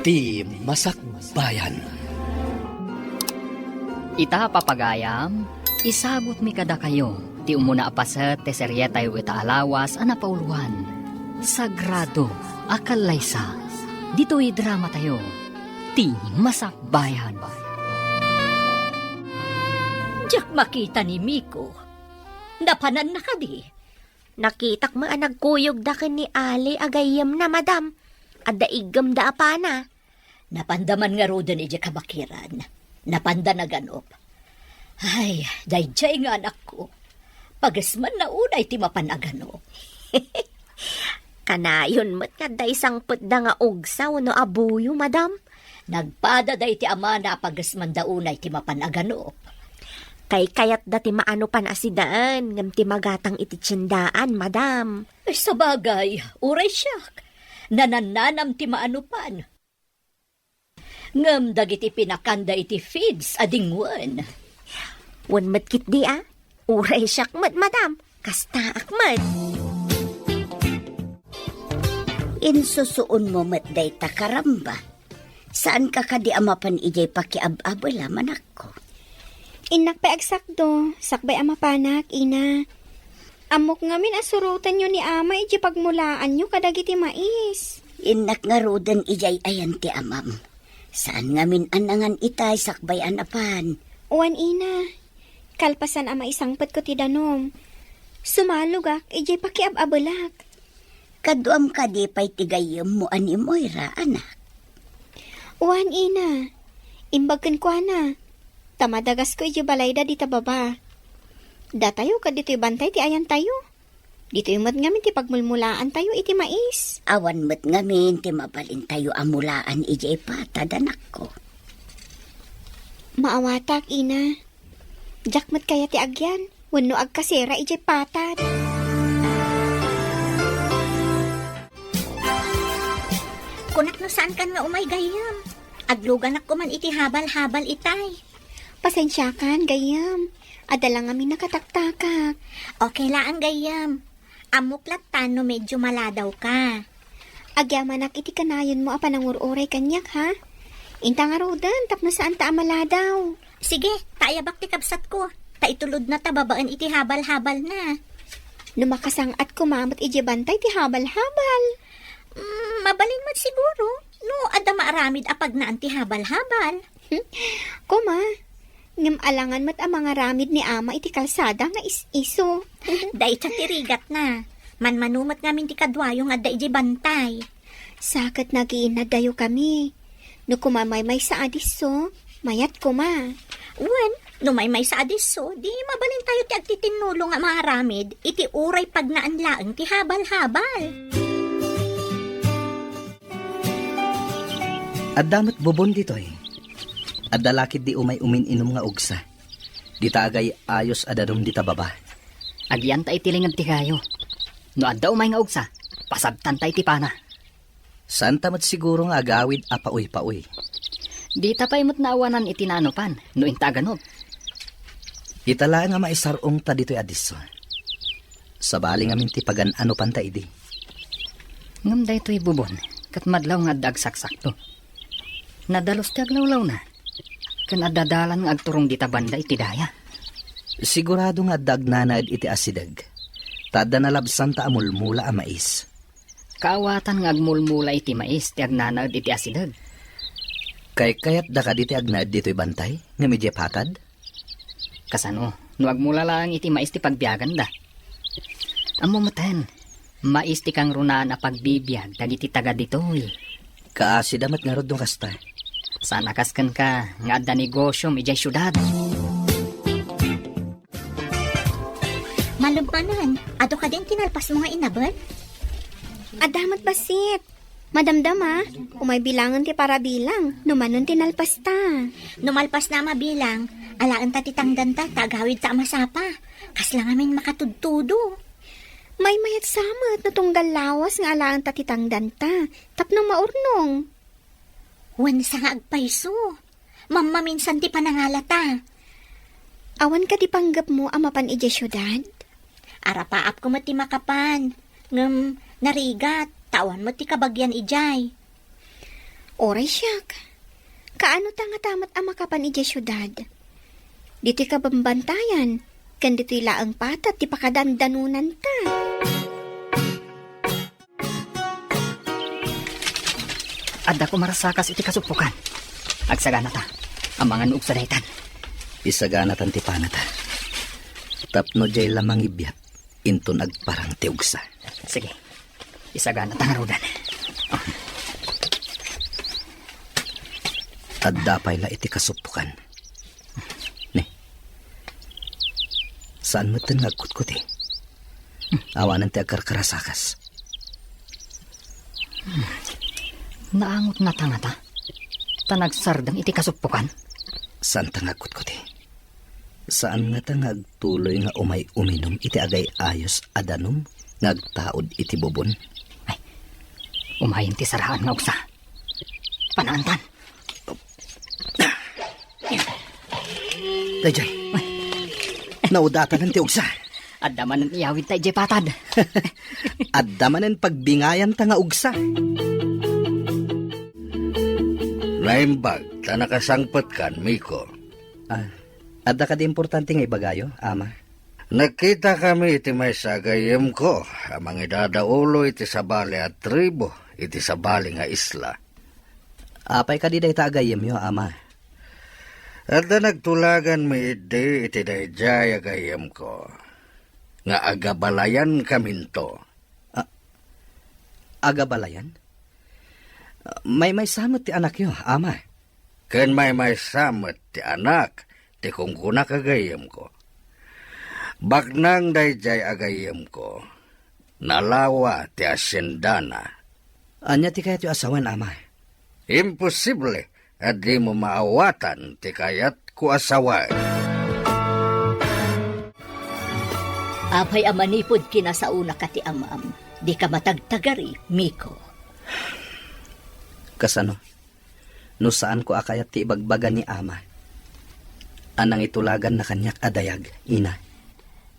Ti Masakbayan. Ita papagayam, isagot mi kada kayo, ti umuna apaset te serye tayo ita alawas anapauluan. Sagrado, akalaysa, dito'y drama tayo, ti Masakbayan. Diyak makita ni Miko. Napanan na kadi. Nakitak mo ang nagkuyog dakin ni Ali agayam na madam. At daigam da apana. Napandaman nga rodan ija kabakiran. Napanda na ganop. Ay, dayjay nga anak ko. Pagasman na unay ti mapanaganop. Kanayon mo't nga day sangput da nga ugsaw no abuyo madam. Nagpada day ti ama na pagasman da unay ti mapanaganop. Kay kayat dati maano pan asidaan, ngam ti magatang iti tiyandaan, madam. Ay, sa bagay, uray siyak. Nanananam ti maano pan. Ngam dagiti pinakanda iti feeds adingwan. Wan matkit di uray siyak mat, madam. Kasta akmat. Insusuon mo mat day takaramba. Saan ka kadi amapan ijay pakiab-abala manak ko? Inak pa eksakto, sakbay ama panak, ina. Amok ngamin asurutan nyo ni ama, iji pagmulaan nyo kadagiti mais. Inak nga rodan ijay ayan ti amam. Saan ngamin anangan itay sakbay anapan? Uwan ina, kalpasan ama isangpat ko ti danom. Sumalugak, iji pakiab-abalak. Kaduam kadi pa'y tigayam mo ani Moira, anak. Uwan ina, imbagan ko na. Tamadagas ko iji balayda di tababa. Datayo ka dito'y bantay ti ayan tayo. Dito'y mat ngamin ti pagmulmulaan tayo iti mais. Awan mat ngamin ti mabalin tayo amulaan ijay patad, anak ko. Maawatak, ina. Jak mat kaya ti agyan. Wano agkasera ijay patad. Kunak no saan kan nga umay gayam. Aglugan ako man iti habal-habal itay. Pasensya kan, gayam. Adala nga min nakataktakak. Okay lang gayam. Amok latan no medyo maladaw ka. Agyamanak iti kanayon mo apanangururay kanyak, ha? Inta nga rodan, tapno saan ta amaladaw. Sige, taayabak ti kabsat ko. Taitulod na tababaan iti habal-habal na. Numakasang at kumamot iti bantay ti habal-habal. Mabalin mo siguro. No, ada maaramid apag na ti habal-habal. Kuma, ngam alangan mat ang mga ramid ni ama iti kalsada nga is-iso. Day ta tirigat na. Manmanumat ngamin ti kadwayo nga da iti bantay. Sakat nagiin na dayo kami. No kumamay-may sa adiso, mayat kuma. Wen, no may sa adiso, di mabalin tayo ti agtitinulong nga mga ramid, iti uray pag naanlaang ti habal-habal. At damat bubon dito'y. At dalakid di umay umin-inom nga ugsa. Di tagay ayos adadom di tababa. Agyan ta itilingan ti kayo. No adda umay nga ugsa, pasabtan ta iti pana. Saan tamat siguro nga agawid apauy-pauy. Di ta pa imot naawanan iti naanopan, no intaganot. Italaan nga maisarong ta dito'y adiso. Sabali nga minti pagan-ano pan ta idi. Ngam da ito'y bubon, kat madlaw nga dagsaksak to. Nadalos ti aglawlaw na. Kan adadalan nga agturong dita banda iti daya. Sigurado nga dagnanaad iti asidag. Tada nalabsan ta amulmula a mais. Kaawatan nga agmulmula iti mais ti agnanaad iti asidag. Kayat da ka diti agnaad dito'y bantay nga medya patad? Kasano, no agmula lang iti mais ti pagbiagan da. Amo matan, mais ti kang runaan a pagbibiyag dagiti taga dito'y. Kaasidamat nga rod nung kasta. Sana kaskan ka nga adda negosyo medya syudad. Malumpanan, ato ka din tinalpas mga inaban? Adamat basit. Madamdama, umay bilangan ti para bilang, numanon tinalpas ta. Numalpas na mabilang, alaan ta titangdan ta, tagawid ta masapa. Kaslang amin makatudtudo. May mayat samat na tunggal lawas nga alaan ta titangdan ta, tapnong maurnong. Wan sa nga agpayso. Mamma minsan ti panangalata. Awan ka di panggap mo amapan ije syudad? Arapaap ko mo ti makapan. Ngam narigat, tawan mo ti kabagyan ijay. Oray siyak. Kaano tanga-tamat ang makapan ija syudad? Dito ka bambantayan, kan dito'y laang patat, ti pakadandanunan ta. Adda ko marasakas iti kasupukan. Agsagana ta, ang mga nuog sa daytan. Isagana tanti panata. Tapno jay lamang ibiyat, into nagparang tiugsa. Sige, isagana ta nga rodan. At dapay la iti kasupukan. Ne, saan mo tin nagkutkuti? Awanan ti agkarkarasakas. Naangot na tanga ta. Tanagsardang iti kasupukan. Saan ta nagkutkuti? Saan nga ta ngagtuloy nga umay uminom iti agay ayos adanom ngagtaod iti bubon? Umayin ti saraan nga uksa. Panaantan. Dayjay, naudatan ng tiugsa. Adda man ang iyawid tayo, patad. At damanan pagbingayan ta nga ugsa. Naimbag, ta nakasangpat kan, Miko. Adda ka di importante nga ibagayo, ama. Nakita kami iti may sagayem ko, amang idadaulo iti sabali at tribo, iti sabali nga isla. Apay ka di day tagayem yo, ama. At na nagtulagan mi iti dayjay agayem ko, nga agabalayan kaminto. Agabalayan? May samot ti anak yo, ama. Ken may samot ti anak, ti kungkuna kagayem ko. Baknang dayjay agayem ko, nalawa ti asyendana. Anya ti kayat yung asawan, ama? Imposible at di mo maawatan ti kayat ku asaway. Apay amanipod kinasauna ka ti amam. Di ka matagtagari, Miko. Kasano? No saan ko akayat ti ibagbagan ni ama? Anang itulagan na kanyak adayag, ina.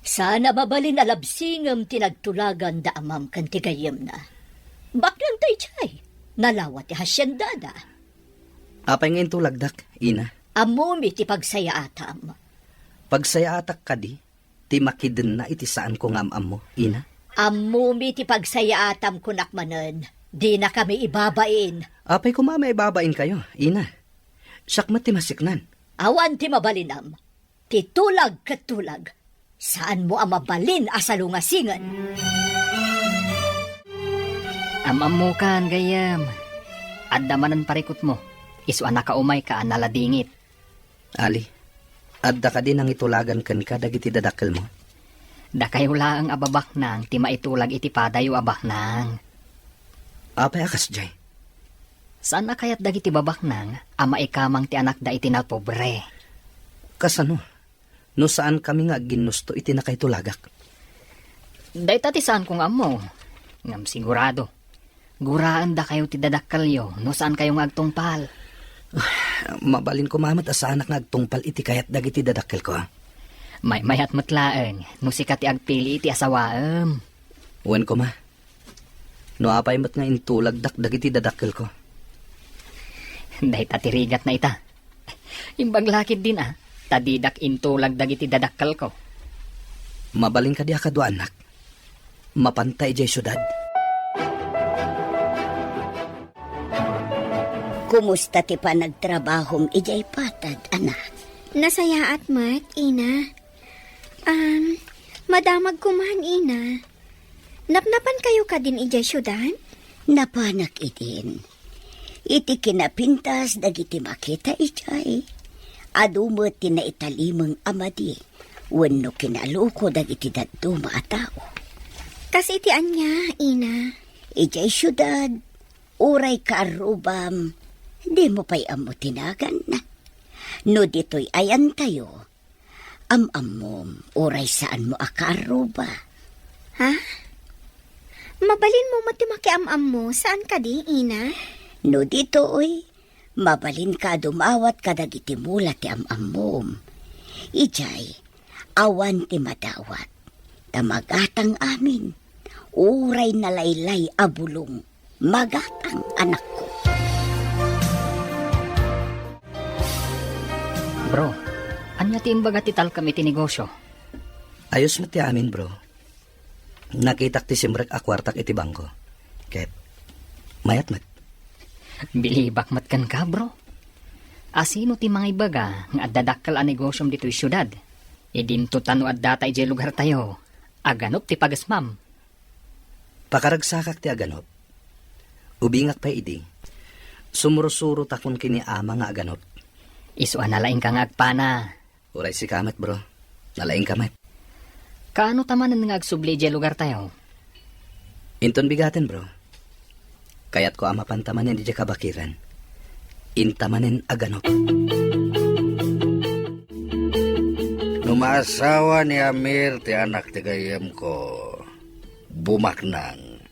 Sana babalin alabsingam tinagtulagan da amam kan tigayem na. Baklan tayo chay, nalawa ti hasyendada. Apay ngayon tulagdak, ina. Amumi ti pagsayaatam. Pagsayaatak ka di, ti makiden na iti saan ko nga amam mo, ina. Amumi ti pagsayaatam kunakmanan. Di na kami ibabain. Apay ko mama ibabain kayo, ina. Sakmat ti masiknan. Awan ti mabalinam. Ti tulag katulag. Saan mo ang mabalin asalungasingan? Amamukan gayam. Adda manan parikot mo. Isu anak ka umay ka naladingit. Ali, adda ka din ang itulagan kan ka dagiti dadakkel mo. Da kayo laang ababak nang ti maitulag iti padayo abak nang. Apay akas jay. Saan na kayat dagiti babak nang ama ikamang ti anak da iti na pobre? Kasano? No saan kami nga ginusto iti na kay tulagak? Day tati saan kong amo. Ngam sigurado. Guraan da kayo ti dadakkalyo no saan kayo nga agtungpal. Mabalin ko mamat asanak nga agtungpal iti kayat dagiti dadakkel ko. May mayat matlaeng no sikat ti agpili iti asawaem. Uwan ko ma. No apay mat nga intulagdak dagiti dadakkel ko. Day tatirigat na ita. Imbag lakid din tadidak intulag dagiti dadakkal ko. Mabalin ka di akadwa anak. Mapantay jay syudad. Kumusta ti pa nagtrabahom ijay patad, anak? Nasaya at mat, ina. Madamag kumahan, ina. Napnapan kayo ka din ijay syudan? Napanak idin. Iti kinapintas dagiti makita ijay. Adumot ti naitalimang amadi. Wenno kinaluko dagiti dadto maatao. Kasi iti anya, ina. Ijay syudad, uray kaarubam, di mo pa'y amo tinagan na. No dito'y ayan tayo, amom, uray saan mo akaruba. Ha? Mabalin mo matimaki mo, saan ka di, ina? No dito'y, mabalin ka dumawat kadagiti mula ti amom. Ijay, awan ti madawat, tamagatang amin, uray na laylay abulong, magatang anak ko. na ti imbaga ti tal kami ti negosyo. Ayos mo ti amin, bro. Nakitak ti simrek akwartak iti bangko. Ket, mayat mat. Bilibak mat kan ka, bro. Asino ti mga ibaga nga addadakkal a negosyom dito'y syudad. Idinto tano addata iti lugar tayo. Aganop ti pagasmam. Pakaragsakak ti aganop. Ubingak pa idi. Sumurusuro takon kini ama nga aganop. Isuan nalaing ka nga agpana. Uray si kamat, bro. Nalaing kamat. Kaano tamanan nga agsubli iti lugar tayo? Inton bigaten, bro. Kayat ko ama pantamanen di kabakiran. Intamanen aganop. Numasawa ni Amir ti anak ti gayem ko. Bumaknang.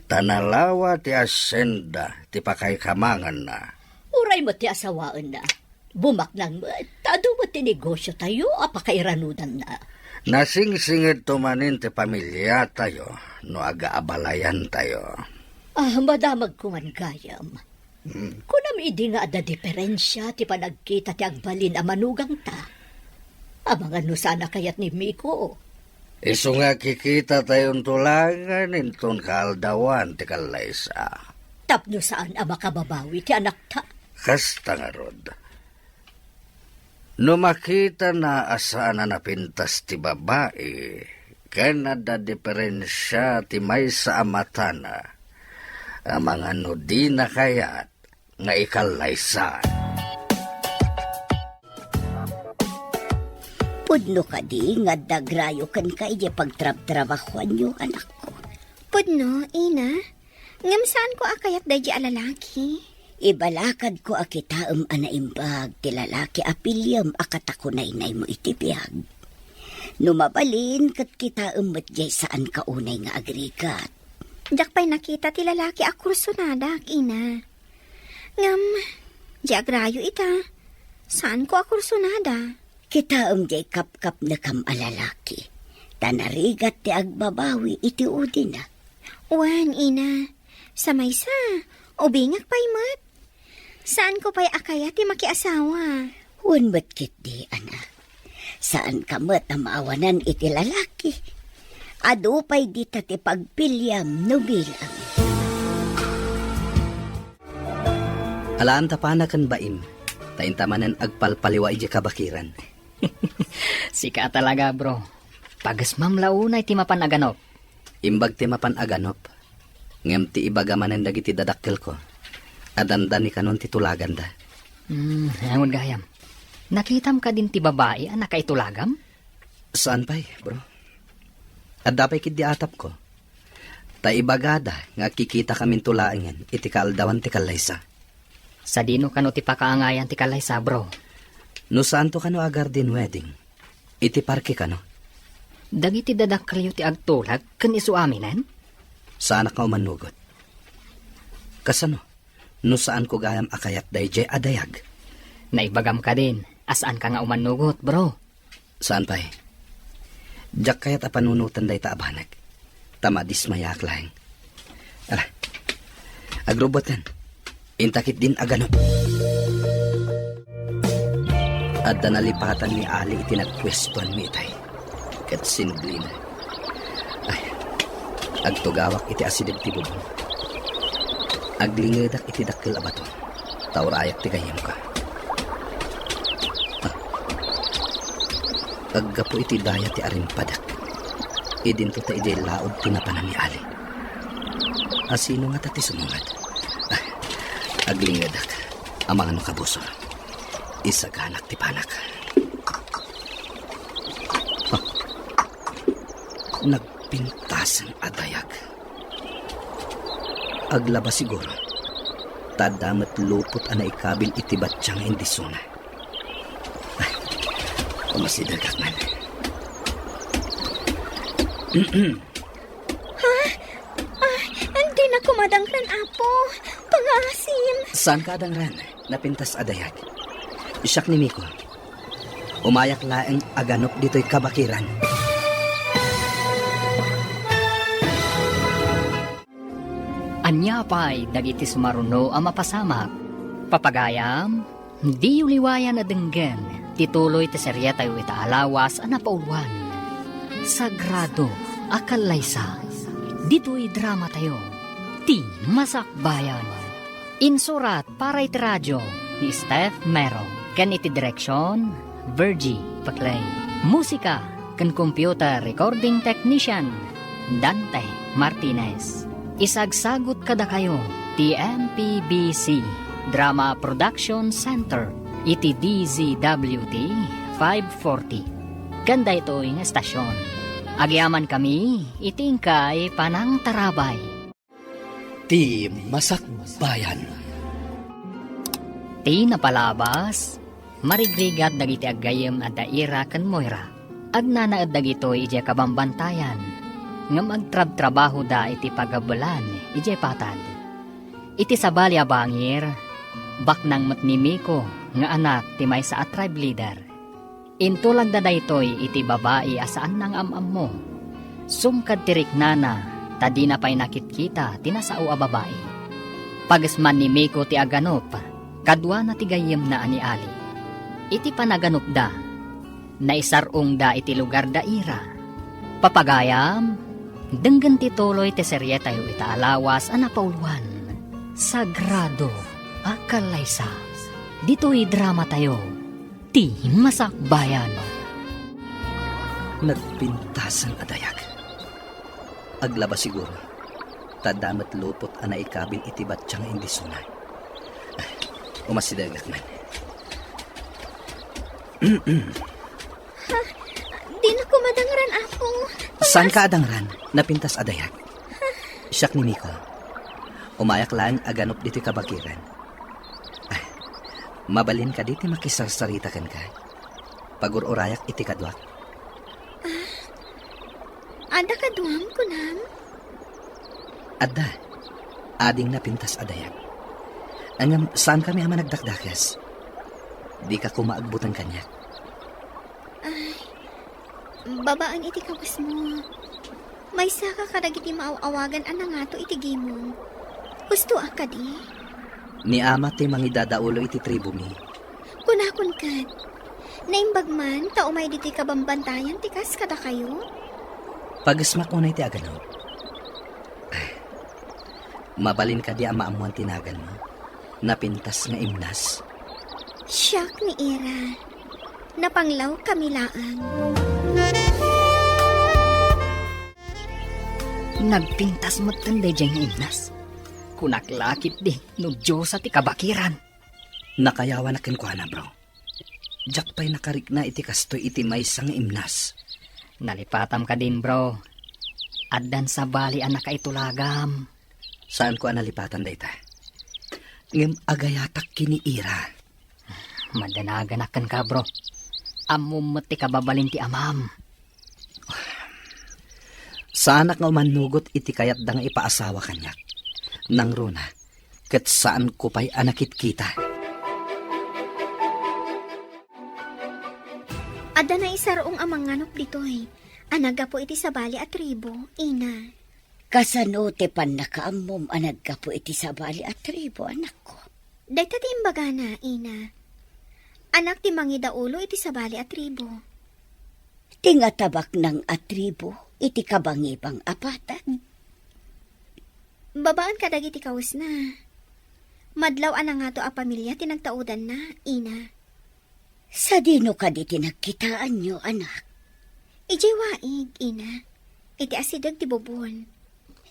Tanalawa ti asenda ti pakaykamangan na. Uray mo ti asawaan na. Bumaknang mo, tado mo ti negosyo tayo, apakairanudan na. Nasingsingit tumanin ti pamilya tayo, no aga-abalayan tayo. Madamag ko man gayam. Kunam idi nga ada diferensya ti panagkita ti agbalin a manugang ta. Amang ano sana kayat ni Miko. Isu nga kikita tayong tulangan inton kaaldawan ti kalaysa. Tapno saan a makababawi ti anak ta. Kasta nga rod. No makita na asaan na napintas ti babae, kanada diferensya ti may sa amatana, ang mga no di na kayat nga ikalaysan. Pudno ka di nga dagrayo kan ka iti pagtrab-trabahuan nyo, anak ko. Pudno, ina. Ngam saan ko akayat dahi alalaki? Ibalakad ko akitaam anaimbag ti lalaki apilyam akatakunay-nay mo itibiyag. Numabalin kat kitaam mat jay saan kaunay nga agrigat. Jak pa'y nakita ti lalaki a kursunada, ina. Ngam, di agrayo ita. Saan ko a kursunada? Kitaam jay kap-kap na kam alalaki. Tanarigat ti agbabawi iti udin na. Wan, ina. Sa maysa, ubingak pa'y mat. Saan ko pa'y akaya ti makiasawa? Wan mat kit di, ana. Saan ka mat na maawanan iti lalaki? Ado pa'y di ti pagpilyam no bilang. Alaan tapana kan baim. Taintamanen agpalpaliwa iti kabakiran. Sika talaga, bro. Pagasmam launay ti mapan aganop. Imbag ti mapan aganop. Ngem ti ibagamanen dagiti dadakkel ko. Adanda ni kanon ti tulagan da. Hangon gayam. Nakitam ka din ti babae ang nakaitulagam? Saan pa'y, bro? At dapay kid di atap ko. Ta ibagada nga kikita kamin tulaangan iti kaaldawan ti kalaysa. Sa dino kano ti pakaangayan ti kalaysa, bro? No saan to kano agar din wedding? Iti parke kano? Dagiti dadakkelyo ti agtulag kan isu aminen? Saan ka umanugot? Kasano? No saan ko gayam akayat dayjay adayag? Naibagam ka din. Asaan ka nga umanugot, bro? Saan pa'y? Diyak kayat apanunutan day taabanag. Tamadis mayak lang. Ala, agrobotan. Intakit din aganop. At nalipatan ni Ali iti nagpwestuan mi itay. Kat sinubli na. Ay, agtugawak iti asideg ti bubong. Aglingedak iti dakkel abaton. Taurayak ti gayem ka. Aggapo iti daya ti arimpadak. Idinto ta iti laod tinapanan ni Ali. Asino nga tati sumungat. Aglingedak. Amang ano kabuso. Isaganak ti panak. Nagpintasan adayag. Aglaba siguro. Tadamat lupot ana ikabil iti batsyang indisuna. Kumasidag man. Hindi na kumadangran, apo. Pangasim. Saan ka adangran? Napintas adayag. Isyak ni Miko. Umayak laeng aganop dito'y kabakiran. Anya pa'y dagiti sumaruno ang mapasamak. Papagayam, di uliwayan na denggen. Tituloy ti serya tayo itaalawas ang napauluan. Sagrado Akalaysa. Dito'y drama tayo. Ti Masakbayan. Insurat para iti radyo ni Steph Mero. Kan iti direksyon, Virgie Paclay. Musika kan computer recording technician, Dante Martinez. Isagsagot kada kayo, TMPBC Drama Production Center, iti DZWT 540. Ganda ito yung estasyon. Agyaman kami, itingkay panang tarabay. Ti Masakbayan. Ti napalabas, marigrigat dagiti aggayem at daira kan Moira. Agnanaad dagitoy ije kabambantayan, nga magtrab-trabaho da iti pagabulan, ije patad. Iti sabali abangir, baknang matnimiko, nga anak ti may sa tribe leader. Intulag da daytoy iti babae asaan ng amam mo. Sumkad tirik nana, tadi na pa'y nakitkita, tinasao a babae. Pagasman ni Miko ti aganop, kadwa na ti gayem na ani Ali. Iti panaganop da, naisarong da iti lugar da ira. Papagayam, denggan ti tuloy ti serye tayo itaalawas ang napauluan. Sagrado Akalaysa. Dito'y drama tayo. Ti Masakbayan. Nagpintasan adayag. Aglaba siguro. Tadamat lupot ana ikabin iti batsyang hindi sunay. Umasidagak man. Di na ko madangran ako. Saan ka adangran? Napintas adayag. Siyak ni Miko. Umayak lang aganop diti kabakiran. Mabalin ka diti makisarsarita kan ka. Pagururayak iti kadwak. Ada ka duwam ko nam? Adda, ading napintas adayag. Angam, saan kami ama nagdakdakas? Di ka kumaagbutan kanya. Babaan iti kawas mo. May saka kadagiti maawagan ana nga to iti gimong. Gusto ka di? Ni ama ti mangidadaulo iti tribo mi. Kunakon kad. Naimbag man, taumay diti kabambantayan, tikas kada kayo? Pagasmak mo na iti agano. Mabalin ka di ama amuan tinagan mo. Napintas nga imnas. Siyak ni Ira. Napanglaw kami laang. Nagpintas mo't kanday diyang imnas. Kunaklakit di, no Diyos at ikabakiran. Nakayawa na kinkwana, bro. Diyak pa'y nakarik na iti kastoy iti may sang imnas. Nalipatam ka din, bro. Addan sa bali anak ka itulagam. Saan ko analipatan dayta? Ngem agayatak kini Ira. Madanaganakan ka, bro. Amum ti kababalin ti amam. Saan nga umanugot iti kayat da nga ipaasawa kanyak. Nang runa, kat saan ko pa'y anakit kita. Ada na isarong amang nganop ditoy. Anaga po iti sabali at tribo, ina. Kasano te pan nakaamom anagka po iti sabali at tribo, anak ko. Dayta ti imbaga na, ina. Anak ti mangidaulo iti sabali at tribo. Tingatabak ng atribo, iti kabangibang apatan. Babaan ka dagiti kawas na. Madlaw ana nga to a pamilya tinagtaudan na, ina. Sa dino ka di tinagkitaan nyo, anak. Ijay waig, ina. Iti asidag ti bubon.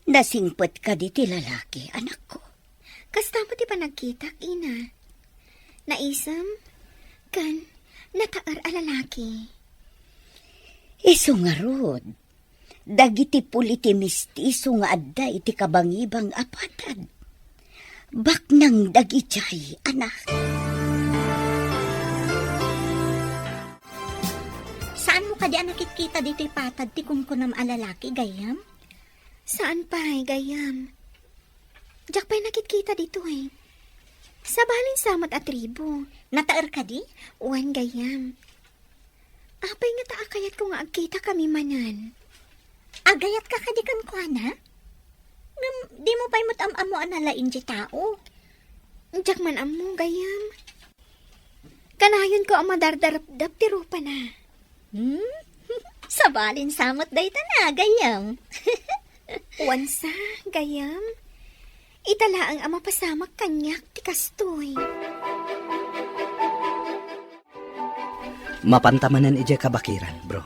Nasingpot ka di ti lalaki, anak ko. Kasta mo ti panagkitak, ina. Naisam, kan, nataar a lalaki. Iso nga rod. Dagiti puliti mistiso nga adda iti kabangibang apatan. Baknang dagitay, anak. Saan mo ka di nakikita dito'y patad ti kumkunam alalaki, gayam? Saan pa'y, gayam? Diyak pa'y nakikita dito eh. Sa balin samot at tribo. Nataar ka di? Uwan, gayam. Apay nga taakayat ko nga agkita kami manan. Agayat ka kadikan ko, na? Di mo pa'y matam-amo analain di tao. Diyak man amo, gayam. Kanayon ko ang madardarap-dap ti rupa na. Sabalin samot day na, gayam. Wansa, gayam. Itala ang ama pasamak kanyak ti kastoy. Mapantamanan ije kabakiran, bro.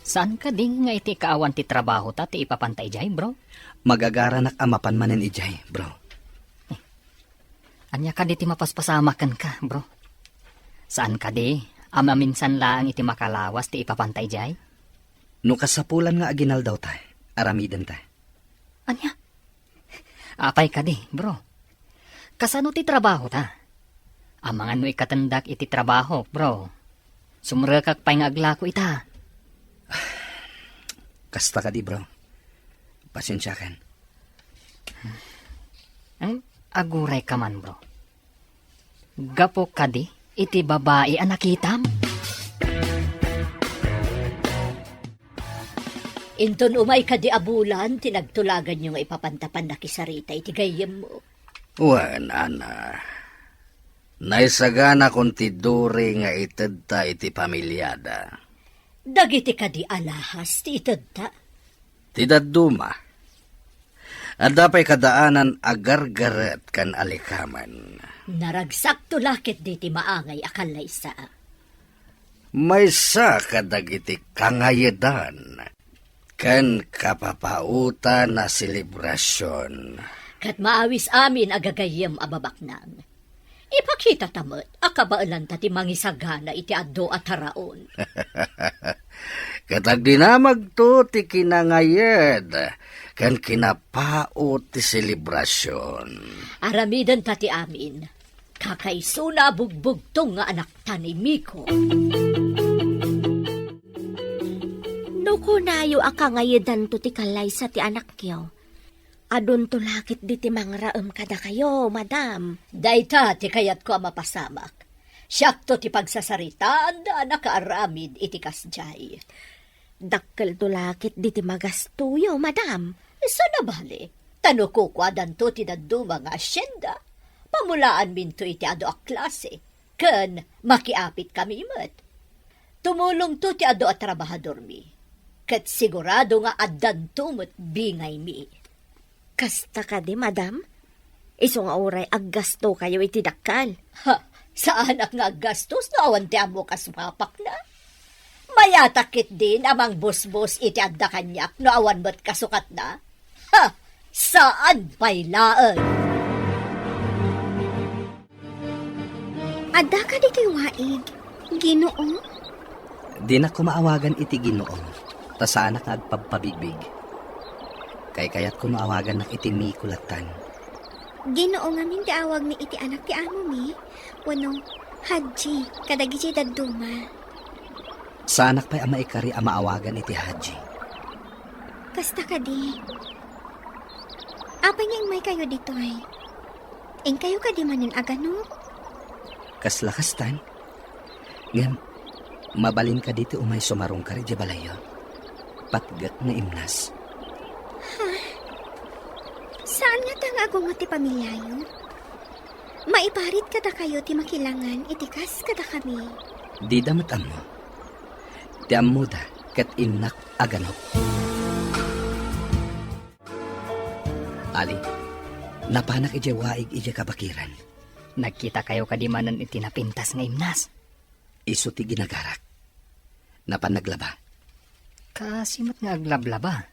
Saan ka ding nga iti kaawan ti trabaho ta ti ipapantay jay, bro? Magagaranak amapan manen ijay, bro. Anya ka di ti mapaspasamakan ka, bro? Saan ka di? Ama minsan lang iti makalawas ti ipapantay jay? No kasapulan nga aginal daw ta, aramidan ta. Anya? Apay ka di, bro. Kasano ti trabaho ta? Amang ano ikatandak iti trabaho, bro. Sumrekak pa'y nga aglako ita. Kasta ka di, bro. Pasensya kan. Aguray ka man, bro. Gapo ka di, iti babae ang nakitam. Inton umay ka di abulan, tinagtulagan nyo nga ipapantapan na kisarita, iti gayem mo. Wan, ana. Naisagana kong tiduri nga itadta iti pamilyada. Dagiti ka di alahas, ti itadta. Tidaduma. At dapay kadaanan agargaret kan alikaman. Naragsak tulakit di ti maangay akalay sa. May sa kadagiti kangayedan. Kan kapapauta na selebrasyon. Kat maawis amin agagayem ababaknang. Ipakita tamot, akabaalan ta ti mangisagana iti addo at haraon. Katag dinamag to ti kinangayed. Kan kinapao ti selebrasyon. Aramidan ta ti amin. Kakaisuna bugbugtong nga anak ta ni Miko. No kunayo akangayedan to ti kalay sa ti anak kyo. Adun to lakit di ti mangraem kada kayo, madam. Dayta ti kayat ko ang mapasamak. Siyakto ti pagsasaritaan da nakaaramid iti kasjay. Dakkel to lakit di ti magastuyo, madam. So nabali, tano ko kwadan to ti daduma nga asyenda. Pamulaan min to iti ado a klase. Ken makiapit kami met. Tumulong to ti ado a trabahador mi. Ket sigurado nga addan tumot bingay mi. Kasta ka di, madam? Iso nga oray aggasto kayo iti dakkal. Ha, sa anak nga gastos na awan ti amo kasmapak na. Mayatakit din amang bus-bus iti adda kanyak no awan mo't kasukat na. Ha, saan pa'y laan? Adda ka dito'y waig. Ginoo? Di na ko maawagan iti Ginoo. Ta sana ka agpagpabigbig. Kay kayat ko maawagan na iti Mikulatan. Ginoo nga min awag ni iti anak ti amo mi. Wano, Haji, kadagi si daduma. Sa anak pa'y ama ikari ang maawagan iti Haji. Kasta ka di. Apay nga may kayo dito ay. Ing kayo ka di manin agano? Kaslakastan. Ngam, mabalin ka dito umay sumarong ka rin di balayo. Patgat na imnas. Saan nga tang ako nga ti pamilyayo? Maiparit kada kayo ti makilangan, itikas kada kami. Di damat amo. Ti amo da, kat inak aganok. Ali, napanak ije waig ije kabakiran. Nagkita kayo kadimanan iti napintas nga imnas. Iso ti ginagarak. Napanaglaba. Kasimot nga aglablaba.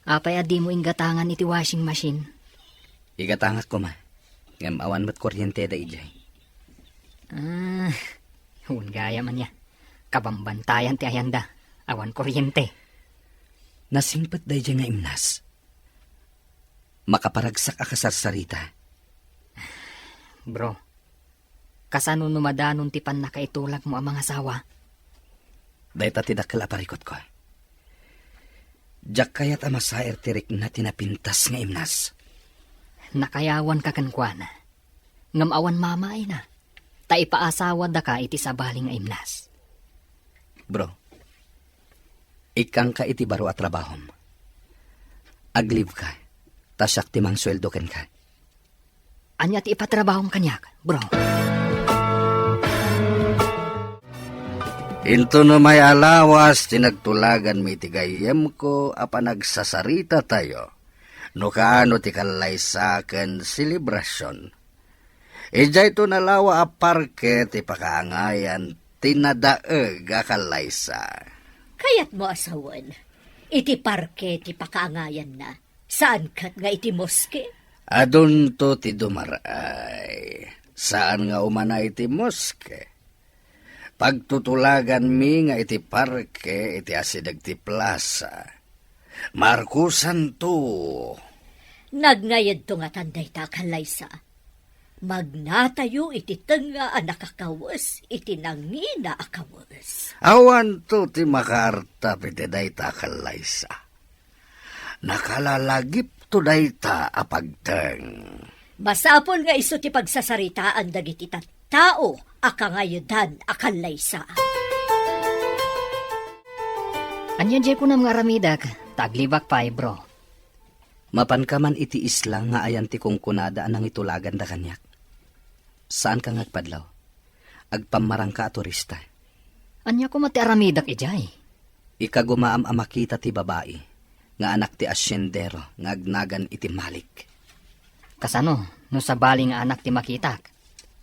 Apay adi mo inggatangan iti washing machine. Igatangak ko ma. Ngam awan mo't kuryente da ijay. Hun gaya man niya. Kabambantayan ti ayanda. Awan kuryente. Nasingpet da ijay nga imnas. Makaparagsak akasarsarita. Bro, kasano numadanon ti pan nakaitulak mo ang mga asawa? Dahita ti dakkel aparikot ko. Jak kayat ama saer tirik na tinapintas nga imnas. Nakayawan ka kankwana. Ngamawan mamay na. Ta ipaasawa da ka iti sabaling nga imnas. Bro, ikang ka iti baro at trabahom. Aglive ka, tasyak ti mang sweldo ken ka. Anya ti ipatrabahong kanyak, bro. Into no may alawas, tinagtulagan mi tigayem ko, apan nagsasarita tayo. No kaano ti kalaysa ken selebrasyon. Ijay to nalawa a parke ti pakaangayan, tinadaeg a kalaysa. Kayat mo asawan, iti parke ti pakaangayan na. Saan kat nga iti moske? Adun to ti dumaray. Saan nga umana iti moske? Pagtutulagan mi nga iti parke, iti asidag ti plaza. Markusan to. Nagnayad to nga tanday ta kalaysa. Magnatayo iti tenga a nakakawas, iti nangina akawas. Awan to ti makaarta piti dayta kalaysa. Nakalalagip to dayta apagteng. Masapol nga iso ti pagsasaritaan dagiti tao akangayudan akalaysa. Anyan jay ko na mga ramidak, taglibak pa bro. Mapan ka man iti isla nga ayan ti kong kunada anang itulagan da kanyak. Saan ka ngagpadlaw? Agpamarang ka a turista. Anya ko mati aramidak ijay. Ikagumaam a makita ti babae, nga anak ti asyendero, nga agnagan iti malik. Kasano, no sa bali nga anak ti makitak.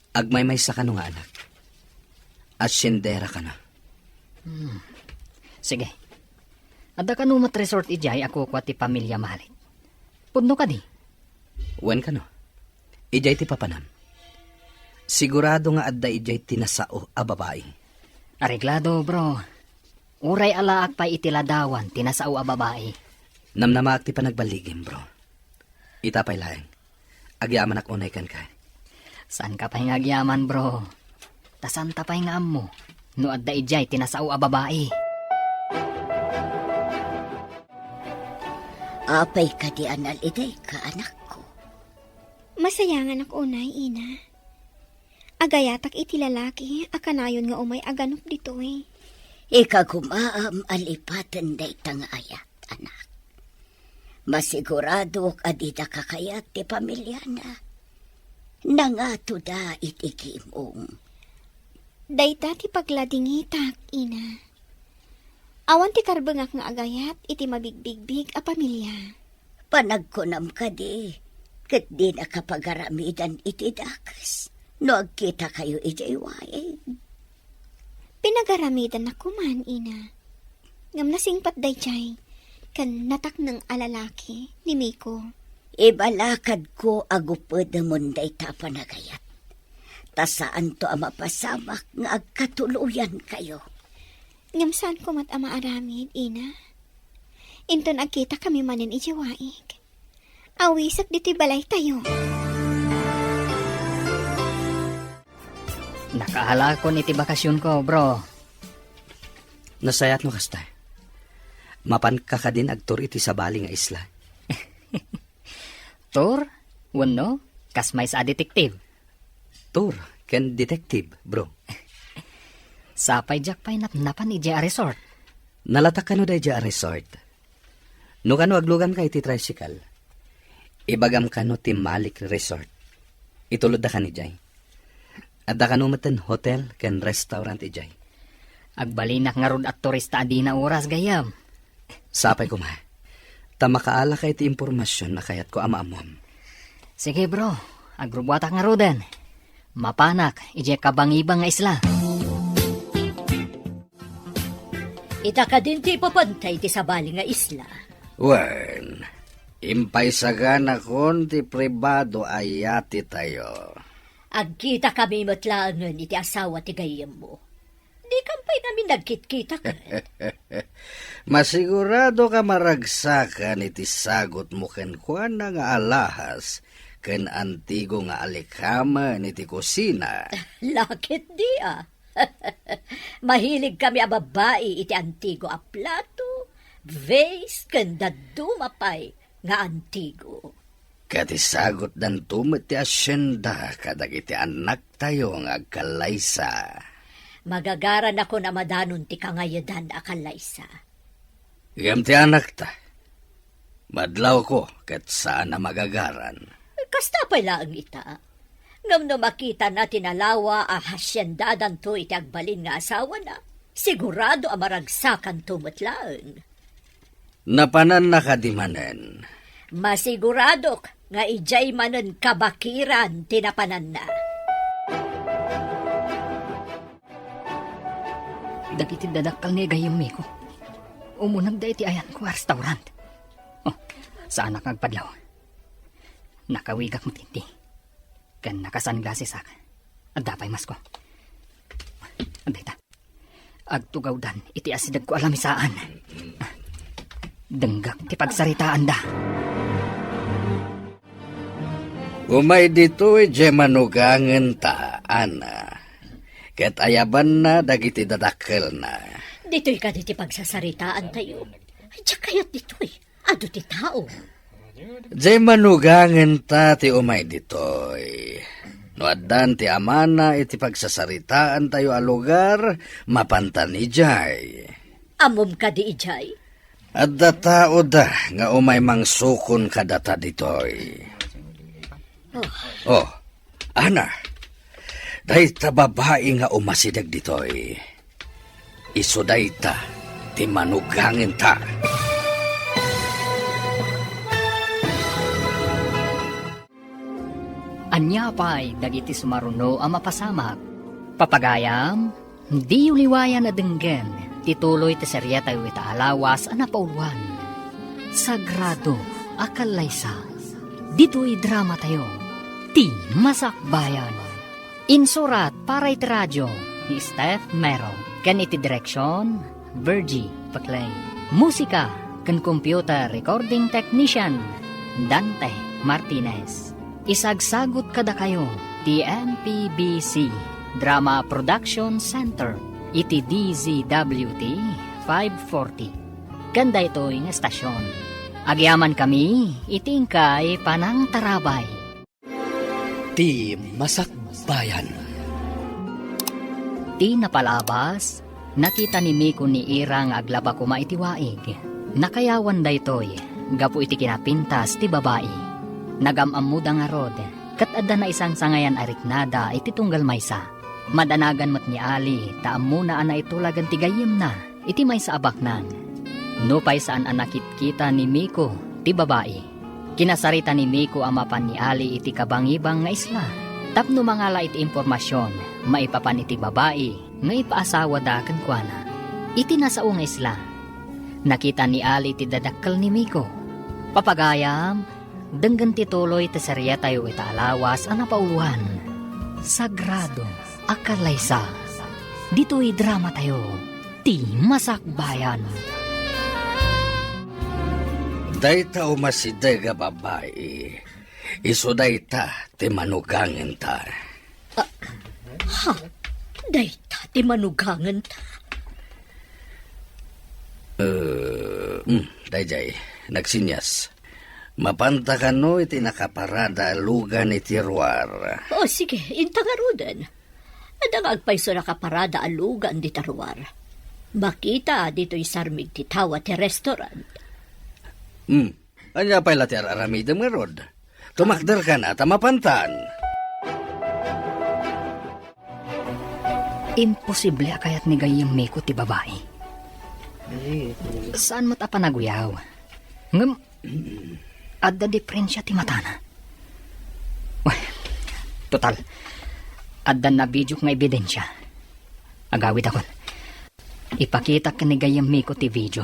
Agmaymay sa kano nga anak. Asyendera ka na. Sige. Ada ka numat resort ijay ako kwa ti pamilya malik. Pudno ka di. Wen ka no? Ijay ti papanam. Sigurado nga adda ijay tinasao a babae. Areglado bro. Uray alaak pa itiladawan tinasao a babae. Namnamaak ti panagbaligim, bro. Itapay laeng. Agyaman ak unay kan ka. Saan ka pa'y ngagyaman bro? Tasan ta pa'y nga mo? No adda ijay tinasao a babae. Apay ka di anal iday ka, anak ko. Masayangan ako unay, ina. Agayatak iti lalaki, akanayon nga umay aganop dito eh. Ikagumaam alipatan day tangayat, anak. Masigurado adida kakayat ti pamilya na. Nangato da itikimong. Dayta ti pagladingitak, ina. Awan ti karbengak nga agayat, iti mabigbigbig a pamilya. Panagkunam ka di, kat di nakapagaramidan iti dakas. No agkita kayo iti iwain. Pinagaramidan ako man, ina. Ngam nasingpat day chay, kan natak ng alalaki ni Miko. Ibalakad ko agupod na munday tapanagayat. Tasaan to ang mapasamak nga agkatuluyan kayo. Ngam saan ko mat ama aramid, ina? Inton agkita kami manin ijiwaig. Awisak dito'y balay tayo. Nakahala ko iti bakasyon ko bro. Nasayat no kastay. Mapan ka ka din agtur iti sabali nga isla. Tur, wano, kasmay sa detektiv. Tur, ken detective, bro. Sapay jak pa'y napnapan iti a resort. Nalatak ka no day a resort. No kano aglugan ka iti tricycle. Ibagam ka no ti Malik Resort. Itulod da ka ni Jay. At da ka no maten hotel ken restaurant ijay. Agbalinak nga rod at turista adi na oras gayam. Sapay ko ma. Tamakaala ka iti impormasyon na kayat ko ama-amom. Sige bro, agrubuatak nga roden. Mapanak, ije kabangibang nga isla. Ita ka din ti papantay ti sabali nga isla. Wen, impaysagan akon ti pribado ayati tayo. Agkita kami matlaangan iti asawa ti gayem mo. Di kampay namin nagkit-kita ka. Masigurado ka maragsakan iti sagot mo ken kuan na nga alahas ken antigo nga alikama iti kusina. Lakit di ah. Mahilig kami a babae iti antigo a plato, vase, kanda dumapay nga antigo. Kati sagot dan tumit ti asyenda kadag iti anak tayo nga agkalaysa. Magagaran ako na madanon ti kangayadan a kalaysa. Iyam ti anak ta. Madlaw ko kat saan na magagaran. Kasta pa lang ita. Ngam no makita natin alawa a hasyendadan to iti agbalin nga asawa na. sigurado ang maragsakan tumutlaang. Napanan na kadimanen. Masigurado nga ijay manen kabakiran tinapanan na. Dagiti dadakkel ni gayam Miko. Umunag da iti ayan ko restaurant. Oh, saan nakagpadlaw? Nakawigak mo tinti. Kan nakasunglasses ak. At dapay mas ko. Anday ta. Agtugawdan iti asidag ko alamisaan. Denggak ti pagsaritaan da. Umay dito'y manugangen ta, ana. Ket ayaban na dagiti dadakkel na. Dito'y ka diti pagsasaritaan tayo. Ay, tiyak kayat dito'y. Ado ti tao. Manugangen ta ti umay dito'y. No addan ti amana iti pagsasaritaan tayo a lugar, mapantan ijay. Amom ka di ijay. Adda tao da nga umay mangsukon kadata ditoy. Oh, ana. Dahi ta babae nga umasidag ditoy. Iso dahi ta, ti manugangin ta. Anya pa'y dagiti sumaruno ang mapasamak. Papagayam, di uliwayan na denggen. Tituloy ti serya tayo itaalawas ang napauluan. Sagrado, akalaysa. Dito'y drama tayo. Ti Masakbayan. Insurat para iti radyo ni Steph Mero. Ken iti direksyon, Virgie Paclay. Musika, ken computer recording technician, Dante Martinez. Isagsagot kada kayo, ti MPBC Drama Production Center. Iti DZWT 540. Ganda ito yung estasyon. Agyaman kami, itingkay panang tarabay. Ti Masakbayan. Ti napalabas, nakita ni Miko ni Irang aglaba kuma iti waig. Nakayawan da ito'y, gapu iti kinapintas ti babae. Nagamamuda nga rod, kat adda na isang sangayan ariknada iti tunggal maysa. Madanagan mat ni Ali, taam muna ana itulagan ti gayem na, iti may sa abaknan. Nupay saan anakit kita ni Miko, ti babae. Kinasarita ni Miko amapan ni Ali iti kabangibang nga isla. Tapno mangala iti impormasyon, maipapan iti babae, nga ipaasawa da kenkwana. Iti nasao nga isla. Nakita ni Ali ti dadakkel ni Miko. Papagayam, denggan tituloy ti serya tayo itaalawas ang napauluan. Sagrado, akalaysa. Dito'y drama tayo. Ti Masakbayan. Dayta umasidag a babae. Iso dayta ti manugangin ta. Dayta ti manugangan ta. Dayjay, nagsinyas. Mapanta ka no iti nakaparada lugan iti ruar. O sige, intangarudan. Adang agpayso nakaparada alugan di taruar. Makita dito'y sarmig ti tawa ti restaurant. Anya pa'y lati araramidam nga rod. Tumakder ka na, tamapantan. Imposible kayat ni gayang Miko ti babae. Saan mo't apanaguyaw? Ngam, adda diferensya ti matana. Total, adda na video nga ebidensya. Agawid akon. Ipakita ka ni gayang Miko ti video.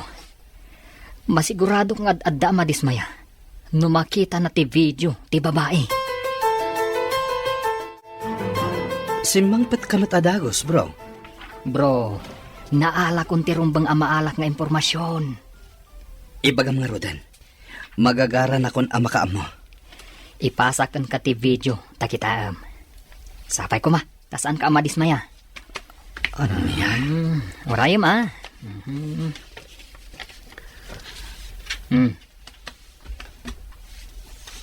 Masigurado nga adda madismaya. Numakita na ti video ti babae. Simangpat ka matadagos, bro. Bro, naala kong tirumbang amaalak nga impormasyon. Ibagam nga rodan. Magagaran akon amakaam mo. Ipasakan ka ti video, takitaam. Sapay ko ma, tasaan ka amadismaya? Ano niyan? Orayam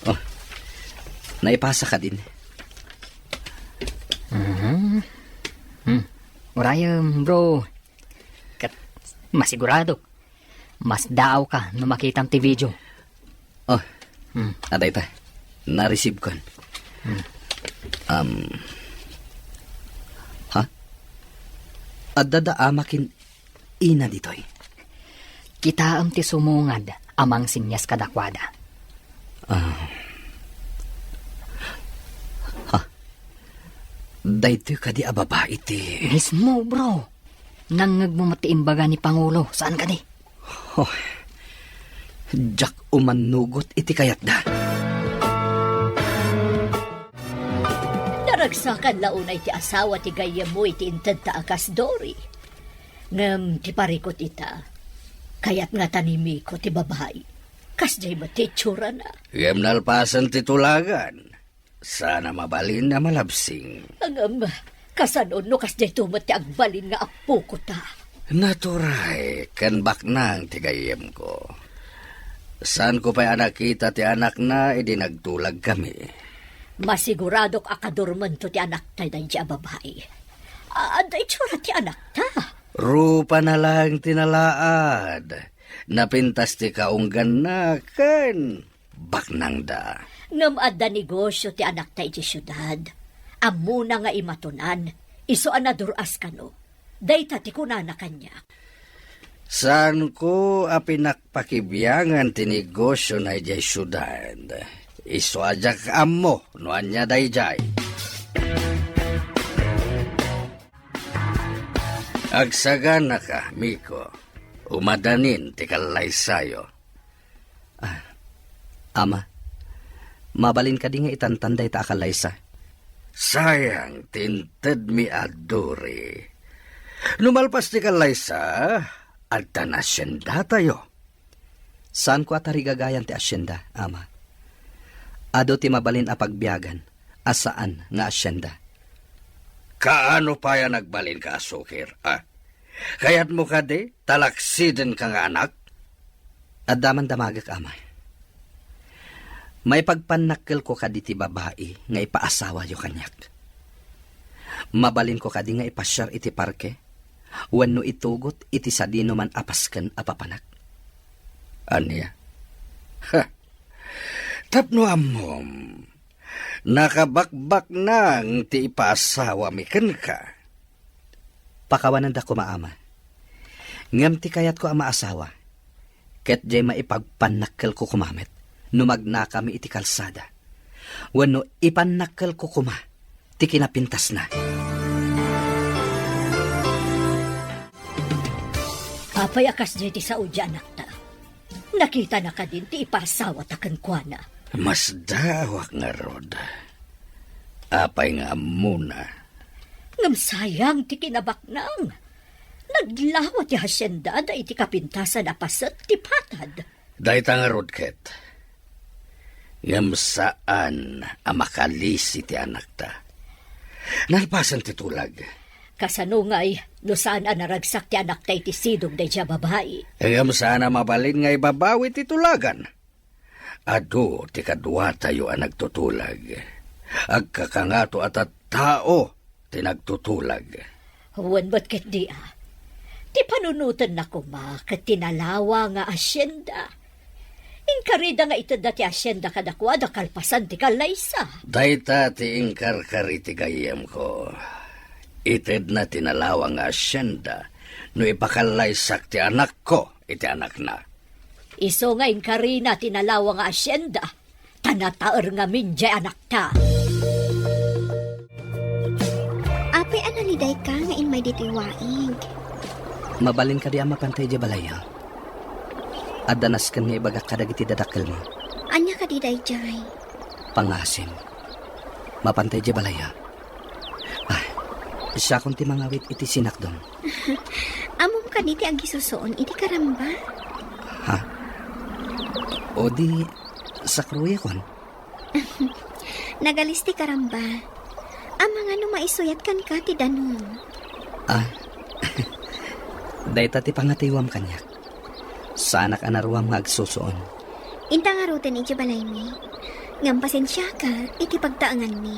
Oh, naipasa ka din. Orayam, bro. Kat, masigurado. Mas daaw ka no makitam ti video. Oh, aday ta. Na-receive ko. Ha? Adda da amakin ina ditoy. Kita am ti sumungad amang sinyas kadakwada. Daytoy kadi ababa iti. Mismo, bro. Nangag mo matiimbaga ni Pangulo. Saan ka di? Jack umanugot iti kayat da. Naragsakan launay ti asawa ti gayem mo iti inted ta akas Dory. Ngem ti parikot ita. Kayat nga tanimi ko ti babae. Kas jay matitsura na. Yem nalpasan ti tulagan. Sana mabalin na malabsing. Angam, kasanon no kas jay tumat ti agbalin nga apo ko ta. Naturay, kan baknang ti gayem ko. Saan ko pa'y anak kita ti anak na, edi nagtulag kami. Masiguradok akadurman to ti anak tayo dahi a babae. Aday tsura ti anak ta. Rupa na lang tinalaad. Napintas ti kaunggan na kan baknang da. Ngam adda negosyo ti anak tayo ti syudad. Amuna nga imatunan, iso anaduras ka no. Dayta ti kunana kanya. Saan ko apinakpakibiyangan ti negosyo na ijay syudad. Iso ajak amo no anya dayjay. Agsagan na ka, Miko. Umadanin ti kalaysayo. Ama, mabalin ka di nga itantanday ta akalaysa. Sayang, tinted mi adori. Lumalpas ti kalaysa, adta na asyenda tayo. Saan ko atari gagayan ti asyenda, ama? Ado ti mabalin a pagbiyagan, asaan nga asyenda? Kaano pa yan nagbalin ka, Asukir? Kaya't mo ka di, talaksiden ka nga anak? Adaman damagak, ama. May pagpanakkel ko kadi ti babae nga ipaasawa yo kanyak. Mabalin ko kadi nga ipasyar iti parke, wenno itugot iti sadino man apasken apapanak. Anya? Tapno amom, nakabakbak nang ti ipaasawa miken ka. Pakawanan da ko maama. Ngam ti kayat ko ama asawa, ket jay maipagpanakkel ko kumamit. Numagna kami iti kalsada. Wano ipanakkel ko kuma, ti kinapintas na. Apay akas jay ti sa udya anak ta. Nakita na ka din ti ipasawa takan kwa na. Mas dawak nga rod. Apay nga muna. Ngam sayang ti kinabaknang. Naglawa ti hasyenda da iti kapintasan apasat ti patad. Dahita nga rod, Ket. Ngam saan amakalisi ti anak ta. Nalpasan ti tulag. Kasanungay, no saan naragsak ti anak tayo ti sidog da siya babae. Ngam saan mabalin nga ibabawi ti tulagan. Ado ti kadwa tayo ang nagtutulag. Agkakangato at tao ti nagtutulag. Huwan ba't ket di Ti panunutan na kuma ket tinalawa nga asyenda. Inkarida nga ito dati asyenda kadakwada kalpasan ti kalaysa. Dayta ti ingkarkari ti gayem ko. Ited na tinalawa nga asyenda no ipakalaysak ti anak ko iti anak na. Iso nga inkarina tinalawa nga asyenda. Tanataer nga minjay anak ta. Ape analiday ka nga in may dito'y waig. Mabalin ka di ama pantay di balaya. Adanas kan nga ibagak kadagiti dadakkel mo. Anya ka diday jay. Pangasim. Mapantay di balaya. Siya kung ti mangawit iti sinakdong. Amom ka diti agisusoon iti karamba. O di sa kruya kon. Nagalis ti karamba. Ang mga maisuyat kan ka ti danon. Dayta ti pangatiwam kanyak. Sanak anaruam nga agsusoon. Inta nga rutin iti balay mi. Ngam pasensya ka iti pagtaangan mi.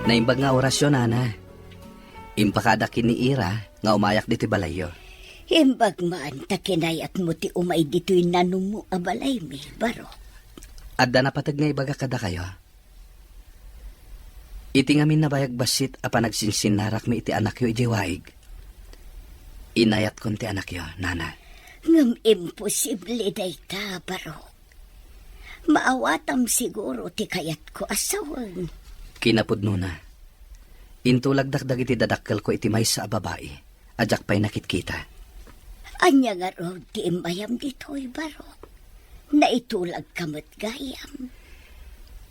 Naimbag nga orasyon, Ana. Impakadakin ni Ira nga umayak diti balayo. Imbag maan takinayat mo ti umay dito'y nanong mo abalay mi, baro. Adda na patag nga ibaga kada kayo. Iti ngamin na bayag basit apa nagsinsinarak mi iti anak yo iti waig. Inayat kon ti anak yo, nana. Ngam imposible day ta, Barok. Maawatam siguro ti kayat ko asawang. Kinapudno na. Intulag dakdag iti dadakkel ko iti maysa a babae. Ajak pa'y nakitkita. Anya nga ro ti imayam dito'y, Barok. Naitulag kamot gayam.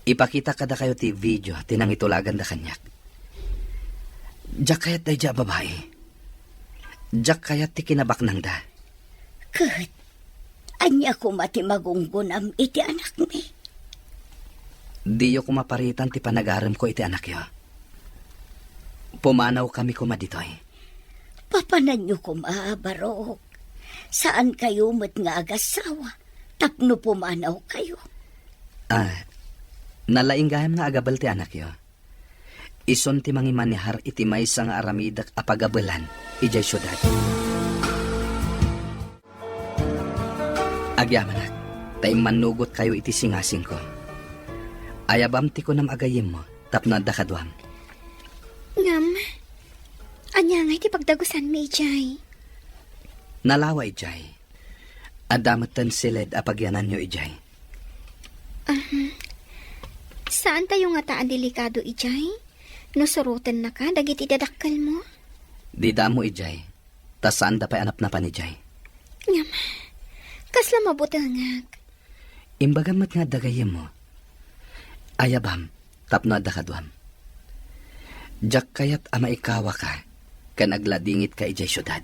Ipakita kada kayo ti video tinang itulagan da kanyak. Jak kayat day ja babae. Jak kayat ti kinabaknang da. Kat, anya ko mati magunggunam iti anak mi. Diyo ko maparitan ti panagaram ko iti anak yo. Pumanaw kami kumaditoy. Papanan nyo Barok. Saan kayo mat nga agasawa? Tapno pumanaw kayo. Nalainggaham nga agabal ti anak yo. Ison ti mangimanihar iti maysa nga aramidak apagabalan ijay syudad. Agyamanak, tay manugot kayo iti singasing ko. Ayabam ti ko nam agayim mo, tapno da kadwam. Ngam, anya nga iti pagdagusan mi, ijay. Nalaway, ijay. Adamatan silid apagyanan nyo, ijay. Saan tayo nga taan delikado, ijay? No surutan na ka, dagiti dadakkel mo? Di damo, ijay. Tasaan da pa'y anap na pa ni ijay. Ngam, kasla mabutangag. Imbagamat nga dagayim mo. Ayabam, tapno da kadwam. Jak kayat ama ikawa ka, kan agladingit ka ijay syudad.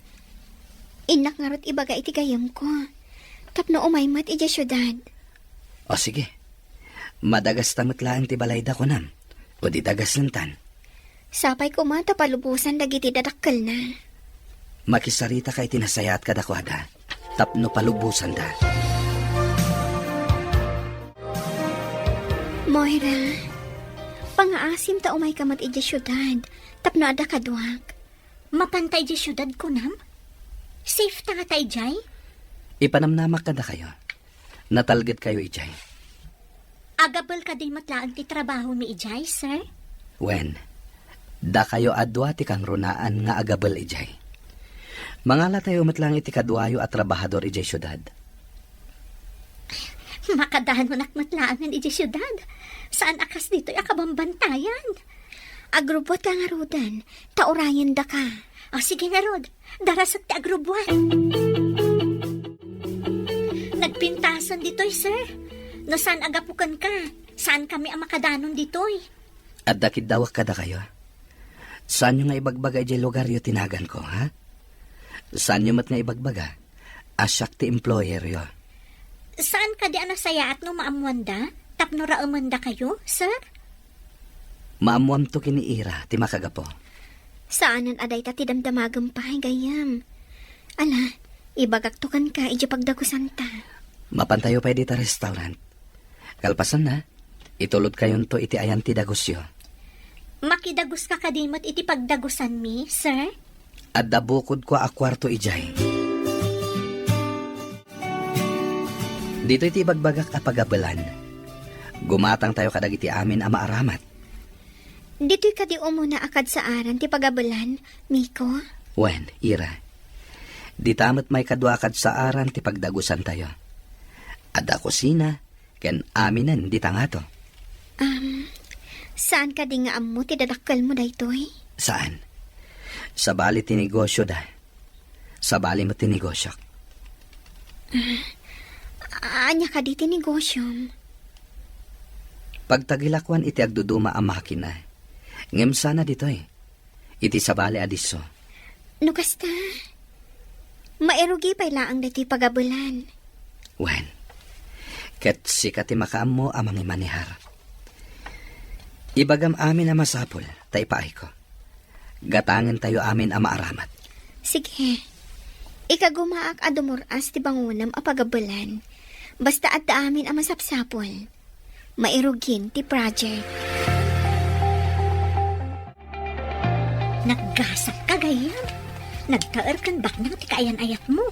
Inak nga rot ibaga iti gayam ko. Tapno umaymat ijay syudad. O sige, madagas tamot lang ti balayda ko nam, o di dagas lantan. Sapay ko mata palubusan dagiti dadakkel na. Makisarita ka itinasayat kadakwada, tapno palubusan da. Moira, pangaasim ta umay kamat iti syudad, tapno ada kadwag. Mapantay di syudad ko nam? Safe ta nga tay, Jay? Ipanamnamak kada kayo. Natalgad kayo, ijay. Agabal ka din matlaang ti trabaho mi, Jay, sir? Wen, da kayo adwa ti kang runaan nga agabal, ijay. Mangala tayo matlang iti kadwayo at trabahador ijay syudad. Makadahan mo nakmatlaangan iti syudad. Saan akas dito'y akabambantayan? Agrubot ka nga rodan, taurayan da ka. O sige nga, Rod. Darasag ti agrubuan. Nagpintasan dito'y, sir. No saan agapukan ka? Saan kami ang makadanon dito'y? At dakid dawak kada kayo. Saan nyo nga ibagbaga ijay lugar yo tinagan ko, ha? Saan nyo mat nga ibagbaga? Asyak ti employer yo. Saan ka di anasaya at no maamuanda? Tapno raamanda kayo, sir? Maamuam to kiniira, ti makagapo. Saanan aday ta ti damdamagam pa, gayam. Ala, ibagaktukan ka, iji pagdagusan ta. Mapantayo pa dita restaurant. Kalpasan na, itulod kayon to iti ayan ti dagusyo. Makidagus ka kadimot iti pagdagusan mi, sir? At dabukod ko a kwarto ijay. Dito iti ibagbagak a pagabalan. Gumatang tayo kadag iti amin a maaramat. Dito'y kadi umuna akad sa aran ti pagabalan, Miko. Wen, Ira. Di tamat may kadwa akad sa aran ti pagdagusan tayo. Ada kusina, ken aminan di tangato. Saan ka di nga ammo ti dadakkel mo daytoy? Saan? Sa bali ti negosyo da. Sa bali mo ti negosyo. Anya ka di ti negosyom? Pagtagilakwan iti agduduma ang makina. Ngem sana ditoy. Iti sa bali adiso. No kasta, mairugi pa ilaang dati pagabulan. Wen, ket sikat ti makaam mo amang imanihar. Ibagam amin na masapol, tay paay ko. Gatangan tayo amin ang maaramat. Sige, ikagumaak adumuras ti bangunam a pagabulan. Basta at amin ang masapsapol. Mairugin ti project. Naggasap ka gayan. Nagtaer kan baknang ti kaayan-ayat mo.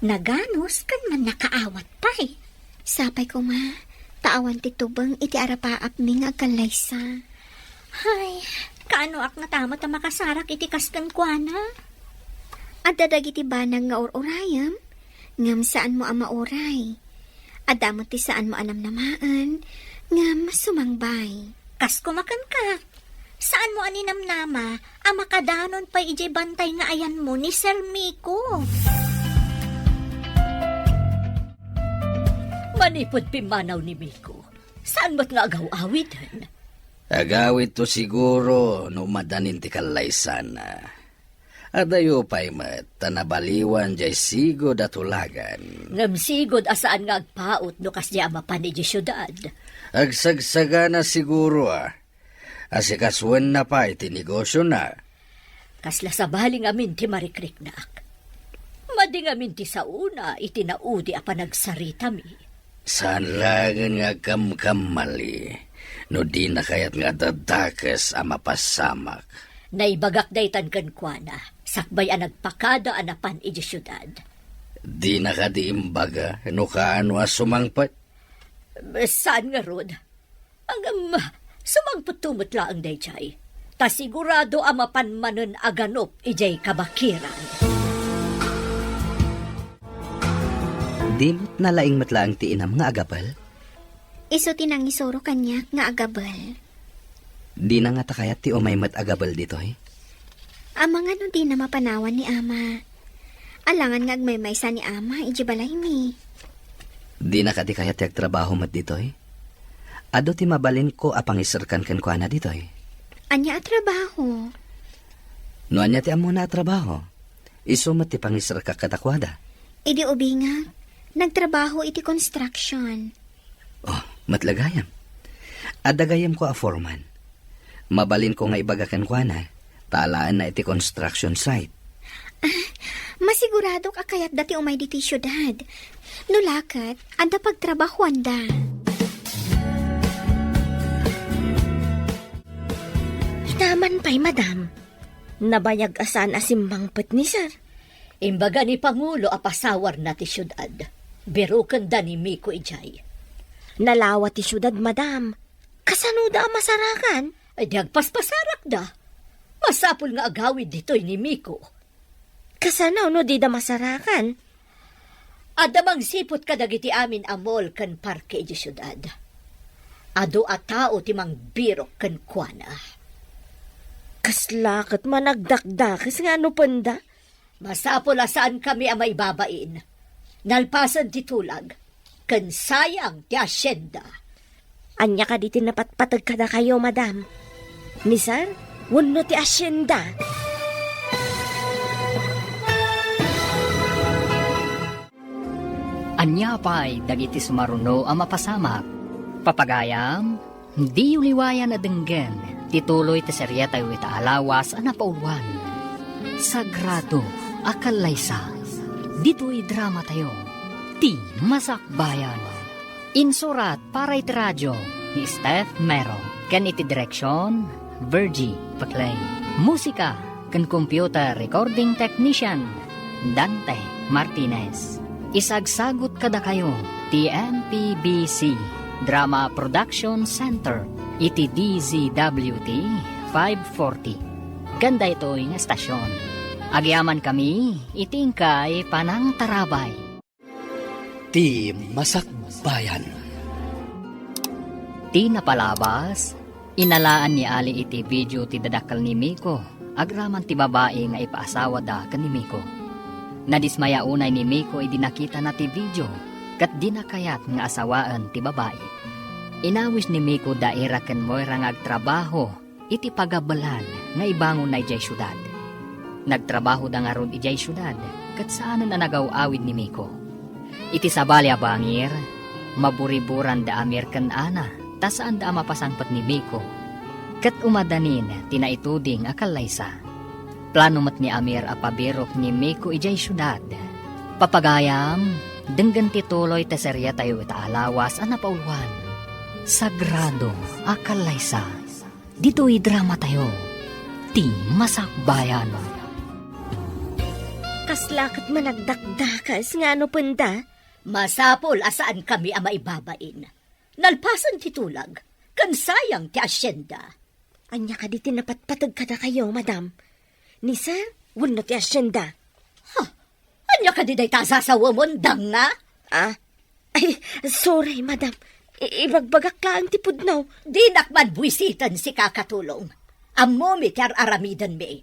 Naganos kan man nakaawat pa eh. Sapay ko ma, taawan ti tubang iti arapaap mi nga kalaysa. Ay, kaano ak natamot na makasarak iti kaskan kwa na? At dadag iti banang nga or-orayam, ngam saan mo ama oray. At damot ti saan mo anamnamaan, ngam sumangbay. Kas kumakan ka. Saan mo aninamnama, ang makadanon pa ijay bantay nga ayan mo ni Sir Miko? Manipod pimanaw ni Miko. Saan mo't nga agaw-awitan? Agawit to siguro no madanin ti kalaysan na. Adayo pa'y tanabaliwan jay sigod at ulagan. Ngam sigod asaan nga agpaot no kasya mapan iti syudad. Agsagsaga na siguro Asikaswan na pa iti negosyo na. Kasla sa baling amin ti marikriknak. Mading amin ti sauna iti naudi a panagsarita mi. Saan lagan nga kamkamali, no di na kayat nga dadakas a mapasamak. Naibagak daytan kan kuana, sakbay a nagpakada anapan iti syudad. Di na ka di imbaga, no kaano a sumangpat? Saan nga rod? Ang sumangpot tumutla ang dayjay. Ta sigurado a mapanmanon aganop ijay kabakiran. Di mo't nalaing matlaang ti inam nga agapal? Iso tinang isuro kanya nga agabal. Di na nga takayat ti umay mat agapal ditoy? Amang ano di na mapanawan ni ama. Alangan nga agmaymaysa ni ama, ijibalay mi. Di na ka di kayat ti agtrabaho mat ditoy? Ado ti mabalin ko apang isarkan kan ko na ditoy? Anya at trabaho. No anya ti amo na trabaho? Iso mat ti pangisar ka katakwada? Idi ubinga, nagtrabaho iti construction. Oh, matlagayam. Adagayam ko a foreman. Mabalin ko nga ibagakan ko na, talaan na iti construction site. Masigurado ka kayat dati umay diti syudad. Nulakat, anda pagtrabaho anda. Naman pa'y, madam. Nabayag asan asimbangpet ni sir. Imbaga ni Pangulo a pasawar na ti syudad. Birukan da ni Miko ijay. Nalawa ti syudad, madam. Kasanuda ang masarakan. Ay di agpaspasarak da. Masapul nga agawid dito'y ni Miko. Kasanaw no di da masarakan. Adamang sipot kadagiti amin amol kan parke iti syudad. Ado a tao timang birok kan kuana. Kaslakit managdakdakis nga ano panda. Masapul saan kami ang maibabain. Nalpasan ti tulag. Kan sayang ti asyenda. Anya ka di tinapatpatag kada kayo, madam. Ni sir, wano ti asyenda. Anya pa'y dagiti sumaruno ang mapasamak. Papagayam, di uliwayan na denggen. Tituloy ti serya tayo itaalawas ang napauluan. Sagrado, akalaysa. Dito'y drama tayo. Ti Masakbayan. Insurat para iti radyo ni Steph Mero. Ken iti direksyon, Virgie Paclay. Musika, ken computer recording technician, Dante Martinez. Isagsagot kada kayo, ti MPBC Drama Production Center, iti DZWT 540. Ganda ito'y nga stasyon. Agyaman kami, itingkay panang tarabay. Ti Masakbayan. Ti napalabas, inalaan ni Ali iti video ti dadakal ni Miko, agraman ti babae nga ipaasawa da kan ni Miko. Nadismaya unay ni Miko ay dinakita na ti video, kat di nakayat nga asawaan ti babae. Inawis ni Miko daira ken moira nga agtrabaho, iti pagabalan nga ibangon na ijay syudad. Nagtrabaho da nga ron ijay syudad, kat saan na nagaw-awid ni Miko. Iti sabali a bangir, maburiburan da amir ken ana, tasaan da mapasangpat ni Miko. Kat umadanin, tinaituding akalaysa. Plano mat ni Amir a pabirok ni Miko ijay syudad. Papagayam, denggan tituloy ta serya tayo itaalawas a napauluan. Sagrado, akalaysa. Dito'y drama tayo. Ti Masakbayan. Kaslakit managdakdakas nga ano panda. Masapol asaan kami ang maibabain. Nalpasan ti tulag. Kan sayang ti asyenda. Anya ka di tinapatpatag kada kayo, madam. Ni sir, wala ti asyenda. Anya ka di day tasasawa mo, nga? Ay, sorry, madam. Ibagbagak ka ang tipod now. Di nakman buwisitan si kakatulong. Ammo mi kar aramidan mi.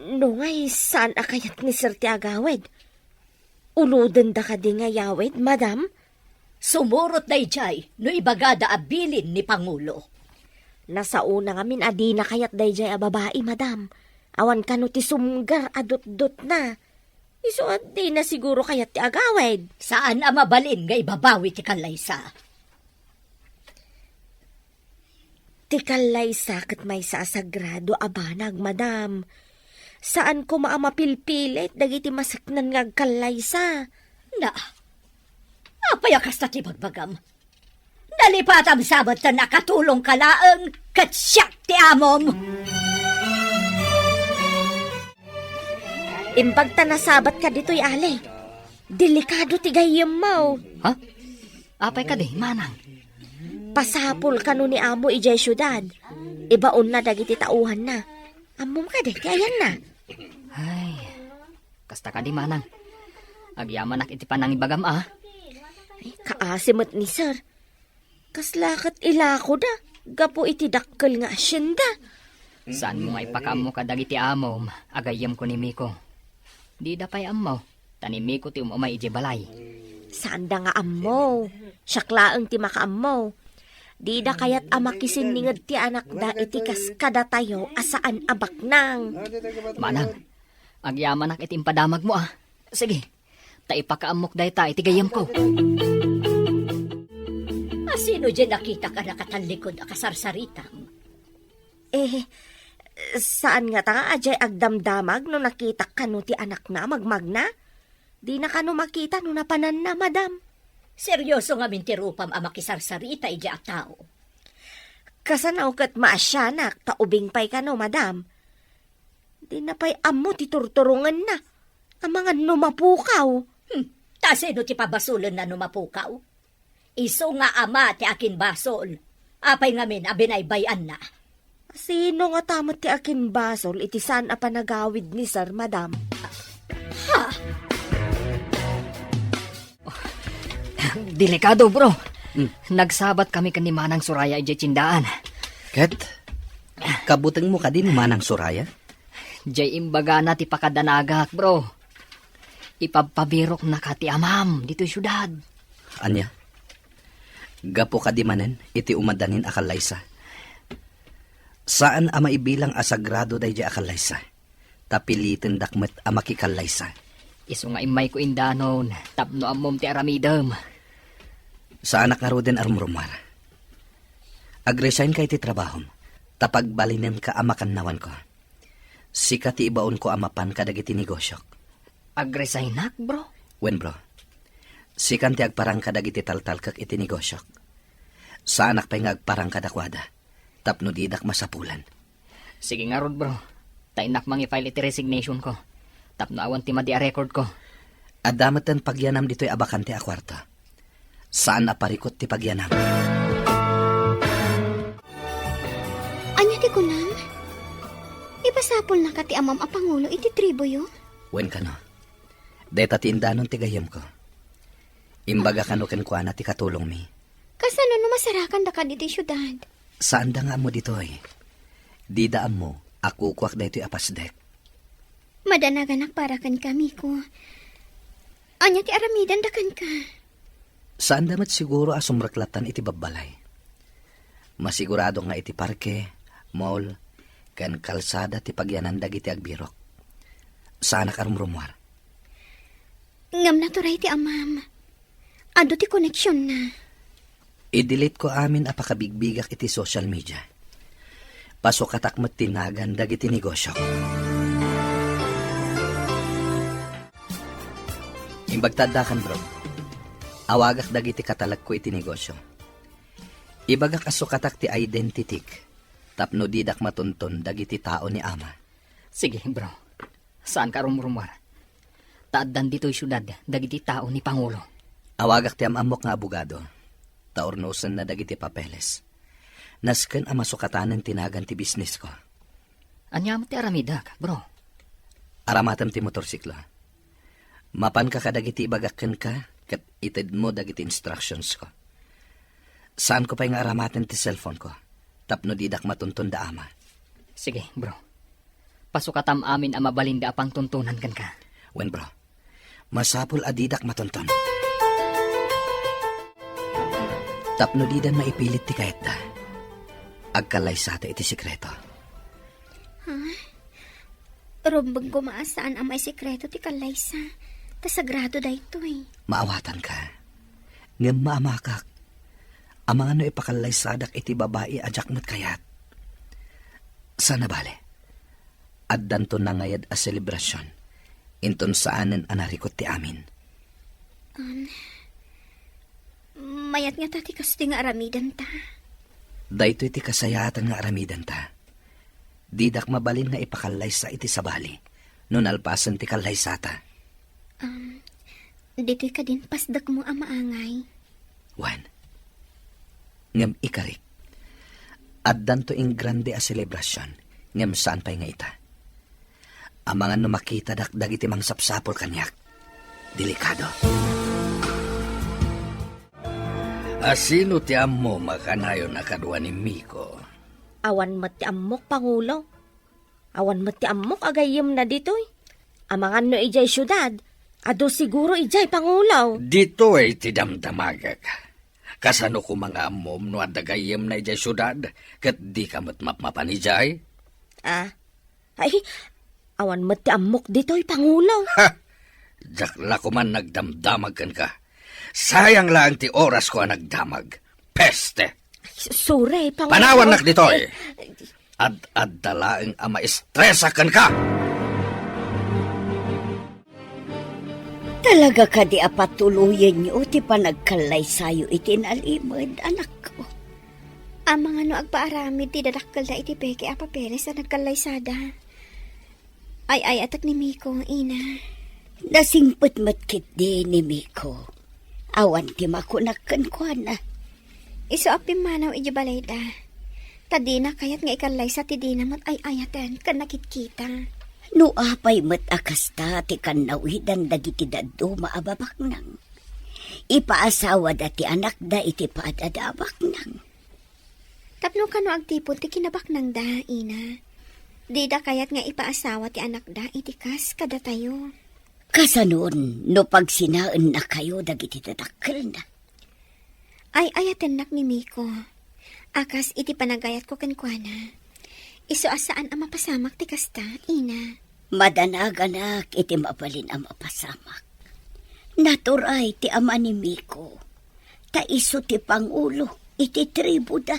No ngay, saan akayat ni Sir ti agawid? Ulodan da ka di nga yawid, madam? Sumurot day jay, no ibagada abilin ni Pangulo. Nasa una ngamin adi na kayat dayjay a babae, madam. Awan ka no ti sumgar adot-dot na. Iso at di na siguro kayat ti agawid. Saan ang mabalin nga ibabawi ti Kalaysa? Ti Kalaysa ket may sa sagrado abanag, madam. Saan ko maamapilpilit dagiti masaknan nga Kalaysa? Na, apayakas na ti bagbagam. Nalipatam sabat na nakatulong kalaang kat siyak ti amom. Imbag ta nasabat ka dito'y ale. Delikado ti gayem mo. Ha? Apay ka di, manang. Pasapol ka no ni amo ijay syudad. Ibaon na dagiti tauhan na. Amom ka di, ayan na. Ay, kasta ka di, manang. Agyaman nak iti panang ibagam, ah. Ay, kaasimot ni sir. Kaslakat ilako da. Gapo iti dakkel nga asyenda. Saan mo nga ipakamo ka dagiti amom, agayam ko ni Miko. Di da pa'y amaw, tanimi ko ti umamay iti balay. Saan da nga amo? Siyaklaang ti makaamo. Di da kayat amakisin ningad ti anak da iti kaskada tayo asaan abaknang. Manang, agyaman nak iti impadamag mo, ah. Sige, taipakaamok dahi ta iti gayam ko. Sino dyan nakita ka nakatalikod a kasarsaritam? Saan nga ta ajay agdamdamag no nakita ka no ti anak na magmagna? Di na ka no makita no napanan na, madam. Seryoso nga mintirupam a makisarsarita ija a tao. Kasanaw kat maasyanak, taubing pay ka no, madam. Di na pa'y amo ti turturungan na. Ang mga numapukaw. Tasino ti pabasulan na numapukaw? Iso nga ama ti akin basol. Apay ngamin a binaybayan na. Sino nga tamot ti akin basol, iti saan a panagawid ni sir, madam? Delikado, bro. Nagsabat kami kan ni Manang Suraya iti tsindaan. Kat, kabutang mo ka din Manang Suraya? Jay imbaga na ti pakadanagak, bro. Ipapabirok na ka ti amam dito syudad. Anya? Gapo ka di manen, iti umadanin a Kalaysa. Saan a maibilang a sagrado dayjay a Kalaysa? Tapilitin dakmet a makikalaysa. Iso nga imay ko indanon, tapno amom ti aramidam. Sa anak nga roden arumrumar. Agresign kay ti trabahom, tapagbalinen ka amakannawan ko. Sika ti ibaon ko amapan kadagiti negosyok. Agresaynak, bro? Wen bro, sikan ti agparang kadagiti taltalkak iti negosyok. Sa anak pa'y nga agparang kadakwada, tapno didak masapulan. Sige nga rod, bro. Tainak mangi-file iti resignation ko. Tapno awan ti madi a record ko. Adamatan pagyanam dito'y abakante a kwarta. Saan na parikot ti pagyanam? Anya ti kunam? Ipasapol na ka ti amam a Pangulo iti tribo yo? Wen ka no, deta ti indanon ti gayam ko. Imbaga kano kenkwana ti katulong mi. Kasano no masarakan da ka diti syudad? Saan da nga mo dito'y? Di daan mo, ako kwak da ito'y apasdek. Madanaganak para kan kami ko. Anya ti aramidan da kan ka? Saan damat siguro asumraklatan iti babbalay? Masigurado nga iti parke, mall, kan kalsada ti pagyanan dagiti agbirok. Saan nakarumrumwar? Ngam na turay ti amam. Ado ti koneksyon na. I-delete ko amin apakabigbigak iti social media. Pasok katakmat tinagan dagiti negosyo. Imbagtadakan bro. Awagak dagiti katalag ko iti negosyo. Ibagak asukatak ti identity. Tapno didak matunton dagiti tao ni ama. Sige, bro. Saan ka rumrumar? Taaddan dito'y syudad, dagiti tao ni Pangulo. Awagak ti amamok nga abogado. Taornosan na dagiti papeles. Nasken ang masukatanan tinagan ti business ko. Anya mo ti aramidak, bro. Aramatam ti motorsiklo. Mapan ka kadagiti ibagakken ka, kat ited mo dagiti instructions ko. Saan ko pa yung aramaten ti cellphone ko? Tapno didak matuntun da ama. Sige, bro. Pasukatam amin ang mabalinda apang tuntunan kan ka. Wen bro, masapul adidak matuntun. Tapno didan maipilit ti kahit da. Agkalay sa iti sikreto. Rumbag gumaasaan ang may sikreto ti Kalaysa. Ta sagrado da ito eh. Maawatan ka. Ngem maamakak. Ang mga no ipakalay sadak iti babae ajak mo't kayat. Sana bale. Addan to na ngayad a selebrasyon. Inton saanen anarikot ti amin. Mayat nga tati kasti nga aramidan ta. Dayto iti kasayatan nga aramidan ta. Didak mabalin nga ipakalay sa iti sabali. Nun alpasan ti kalay sata. Dito'y ka din pasdak mo ang maangay. Wan. Ngam ikarik. Addan to ing grande a selebrasyon. Ngam saan pa'y nga ita. Ang mga numakita dakdag iti mang sapsapol kanyak. Delikado. Asino ti ammo makanayon na kadwa ni Miko? Awan mat ti ammok, Pangulo. Awan mat ti ammok agayim na ditoy. Amangan no ijay syudad. Ado siguro ijay, Pangulo. Dito ay ti damdamagak. Kasano ko mga amom no adagayem na ijay syudad, kat di ka matmapanijay? Ay, awan mat ti ammok ditoy, Pangulo. Ha! Jakla ko man nagdamdamag kan ka. Sayang lang ti oras ko ang nagdamag. Peste! Sure, Pangulo. Panawan nak ditoy! Ad dalaeng ang maestresa kan ka! Talaga ka di apatuluyan niyo ti panagkalay sayo iti nalimod, anak ko. Ang mga no agpaaramid ti dadakkel da iti peke a papeles na nagkalaysada. Ay atak ni Miko, ina. Nasingpot matkit di ni Miko. Awan ti makunakkan kwa na. Iso apim manaw iti balayda. Tadina kayat nga ikalaysa ti dinamot ay ayaten kan nakitkita. No apay mat akasta ti kanawidan dagiti daddo maababak nang. Ipaasawa dati anak da iti paadadabak nang. Tapno kano agtipon ti kinabak nang da, ina. Di da kayat nga ipaasawa ti anak da iti kas kada tayo. Kasanon, no pagsinaan na kayo dagiti dadakkel na. Ay ayaten nak ni Miko. Akas iti panagayat ko kenkwana. Iso asaan ang mapasamak ti kasta, ina. Madanaganak iti mabalin ang mapasamak. Naturay ti ama ni Miko. Ta iso ti Pangulo iti tribu da.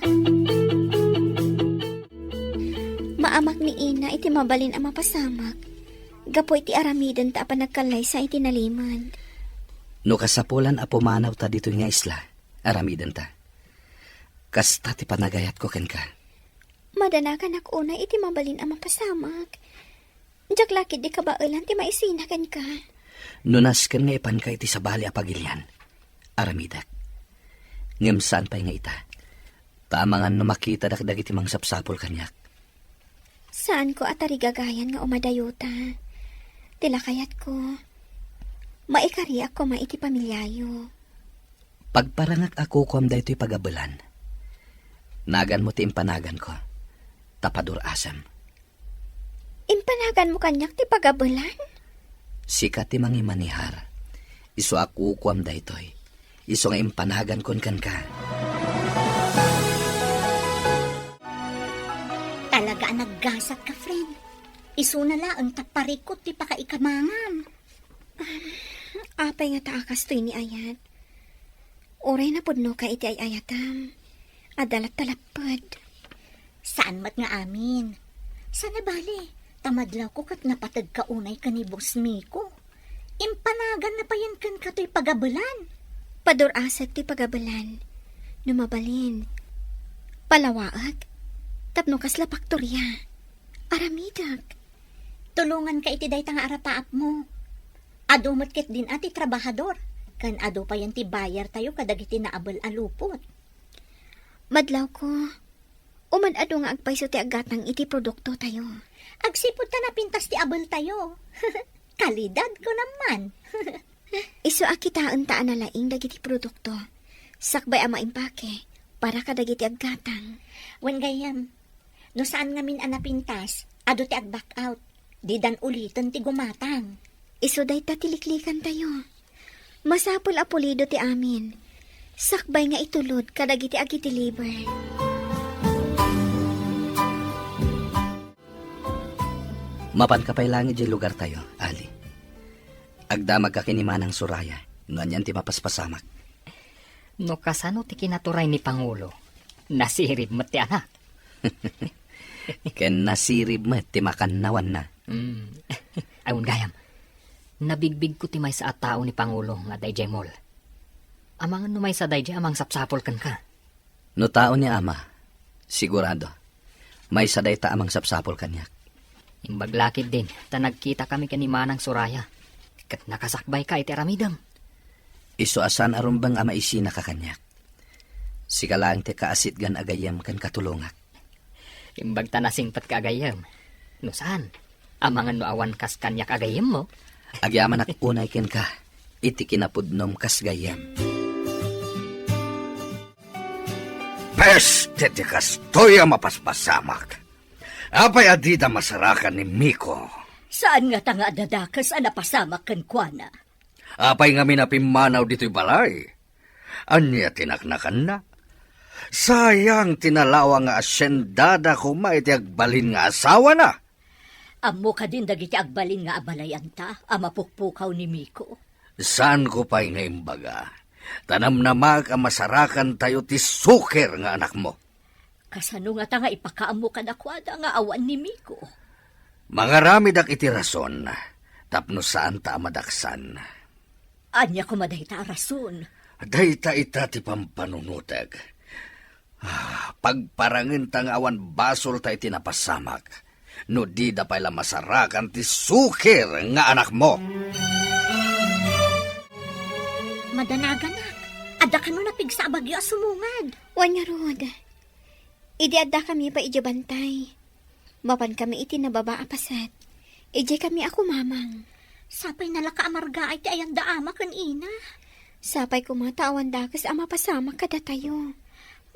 Maamak ni ina iti mabalin ang mapasamak. Gapo iti aramidan ta panagkalay sa iti naliman. No kasapulan a pumanaw ta dito nga isla. Aramidan ta. Kasta ti panagayat ko ken ka. Madanakan ako na iti mabalin ang mapasamak. Diyak lakid di kabailan ti maisinakan ka. Nunas ken nga ipan ka iti sabali a pagilyan. Aramidak. Ngem saan pa'y nga ita. Tamangan no makita dakdag iti mang sapsapol kanyak. Saan ko atarigagayan nga umadayota. Tilakayat ko. Maikari ako maiti pamilyayo. Pagparangak ako kuam da ito'y pagabalan. Nagan mo ti impanagan ko. Tapadur asam. Impanagan mo kanyak ti pagabulan? Sikat ti mangi manihar. Iso ako kuam da ito'y. Iso nga impanagan kon kan ka. Talaga naggasat ka, friend. Iso na lang taparikot ti pakaikamangan. Apay nga taakas to'y ni Ayat. Oray na pudno ka iti ay ayatam. Adalat talapad. Saan mat nga amin? Sana bali, tamadlaw ko kat napatag ka unay ka ni Boss Miko. Impanagan na pa yan kan ka to'y pagabulan. Padur asag ti pagabalan. Numabalin. Palawaag. Tapno kasla paktorya. Aramidag. Tulungan ka iti day nga arapaap mo. Adumot ket din ati trabahador. Kan ado pa yan ti bayar tayo kadagiti naabal alupot. Madlaw ko. Uman-ado nga agpaiso ti agatang iti produkto tayo. Agsipod ta na pintas ti abal tayo. Kalidad ko naman. Iso akitaan taan na laing dagiti produkto. Sakbay ama impake para kadagiti agatang. Wan gayam, no saan ngamin anapintas, ado ti ag-back out. Di dan ulitin ti gumatang. Iso day tatiliklikan tayo. Masapol apulido ti amin. Sakbay nga itulod kadagiti agiti liver. Mapan ka pa'y langit di lugar tayo, Ali. Agdamag ka kinimanang suraya, nganyan ti mapaspasamak. No kasano ti kinaturay ni Pangulo? Nasirib mo ti anak. Ken nasirib mo ti makannawan na. Ayun gayam, nabigbig ko ti may sa tao ni Pangulo nga dayjay mall. Amang numay sa dayjay amang sapsapol kan ka. No tao ni ama, sigurado, may saday ta amang sapsapol kanyak. Imbaglakid din, ta nagkita kami kanimanang suraya. Kat nakasakbay ka iti aramidam. Iso asan arumbang ama isina ka kanyak. Sikalang ti kaasit gan agayam kan katulungak. Imbag ta nasingpat ka agayam. No saan? Amangan no awan kas kanyak agayam mo? Agyaman ak unay ken ka, iti kinapudnom kas gayam. Peste ti kastoy ang mapaspasamak. Apay adida masarakan ni Miko. Saan nga tanga dadakas ang napasamak kan kuana? Apay nga minapimanaw dito'y balay. Anya tinaknakan na. Sayang tinalawa nga asyendada ko maiti agbalin nga asawa na. Amo ka din dagiti agbalin nga abalayan ta, amapukpukaw ni Miko. Saan ko pa'y nga imbaga? Tanam na ang masarakan tayo ti suker nga anak mo. Kasano nga tanga ipakaamo ka na kwada nga awan ni Miko? Mga ramidak iti rason, tapno saan ta amadaksan. Anya ko maday ta rason. Dayta ita ti pampanunutag. Pagparangin tang awan basol ta iti napasamak. No di da pala masarakan ti suker nga anak mo. Madanagan ada ka no napigsa bagyo sumungad. Wanya rod. Idi adda kami pa ijabantay. Mapan kami iti nababa apasat. Ije kami ako mamang. Sapay nalaka amarga ay ti ayan da ama kan ina. Sapay kumatawan dakas ama pasama kada tayo.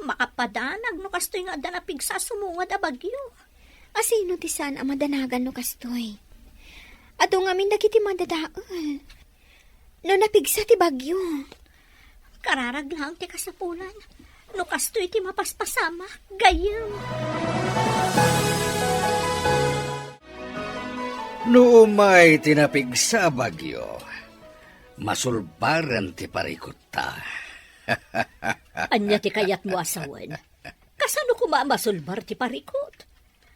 Makapadanag no kastoy nga adda napigsa sumungad a bagyo. Asino ti saan ang madanagan no kastoy? Ato nga min dagiti madadaol. No napigsa ti bagyo. Kararag lang ti kasapulan. No kastoy ti mapaspasama. Gayam. No umay tinapig sa bagyo, masulbaran ti parikot ta. Anya ti kayat mo asawan? Kasano kumamasulbar ti parikot?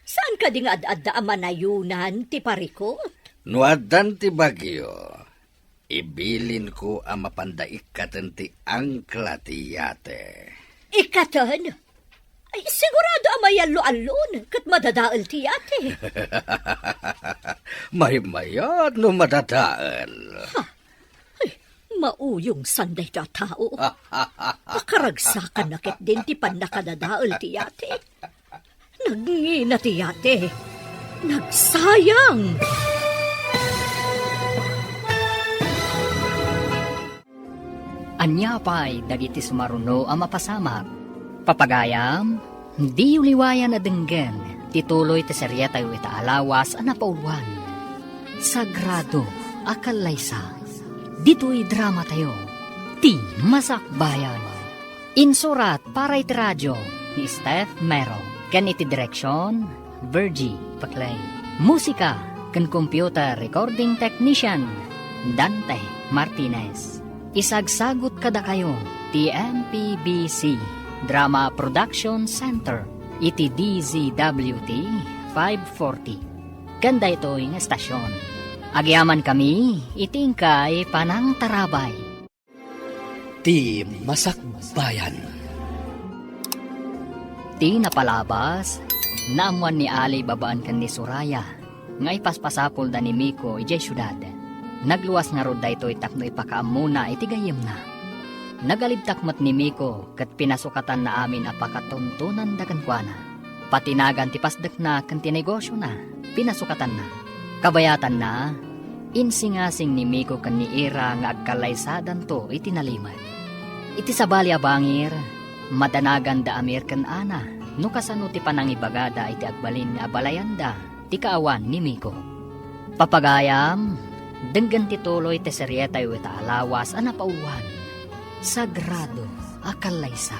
Saan ka di nga ad-adda amanayunan ti parikot? No adan ti bagyo, ibilin ko ang mapandaikatan ti angkla ti yate. Ikatan? Ay, sigurado amayalo-alon kat madadaal ti ate. May mayat no madadaal. Mauyong sanday ta tao. Akaragsakan na ket din ti pan nakadadaal ti ate. Nagngina ti ate. Nagsayang! Anya pa'y dagiti sumaruno ang mapasamak. Papagayam, di uliwayan na denggen, tituloy ti serya tayo itaalawas ang napauluan. Sagrado, akalaysa, dito'y drama tayo, ti masakbayan. Insurat para iti radyo ni Steph Mero, kan iti direksyon, Virgie Paclay. Musika, kan computer recording technician, Dante Martinez. Isagsagot kada kayo, ti MPBC. Drama Production Center, iti DZWT 540. Ganda ito yung estasyon. Agyaman kami, itingkay panang tarabay. Ti masakbayan. Ti napalabas, naamuan ni Ali babaan kan ni Suraya, nga ipaspasapol da ni Miko ijay syudad. Nagluwas nga rod da ito itakno ipakaamuna iti gayem na. Nagalibtakmat ni Miko kat pinasukatan na amin apakatuntunan da kankwana. Patinagan ti pasdak na kan tinegosyo na, pinasukatan na. Kabayatan na, insingasing ni Miko kan ni Ira nga agkalaysadan to itinaliman. Iti sabali abangir, madanagan da amir kan ana, no kasano ti panang ibagada iti agbalin nga abalayanda, ti kaawan ni Miko. Papagayam, denggan ti tuloy ti seryeta yu ita alawas ana pauwan. Sagrado, akalaysa,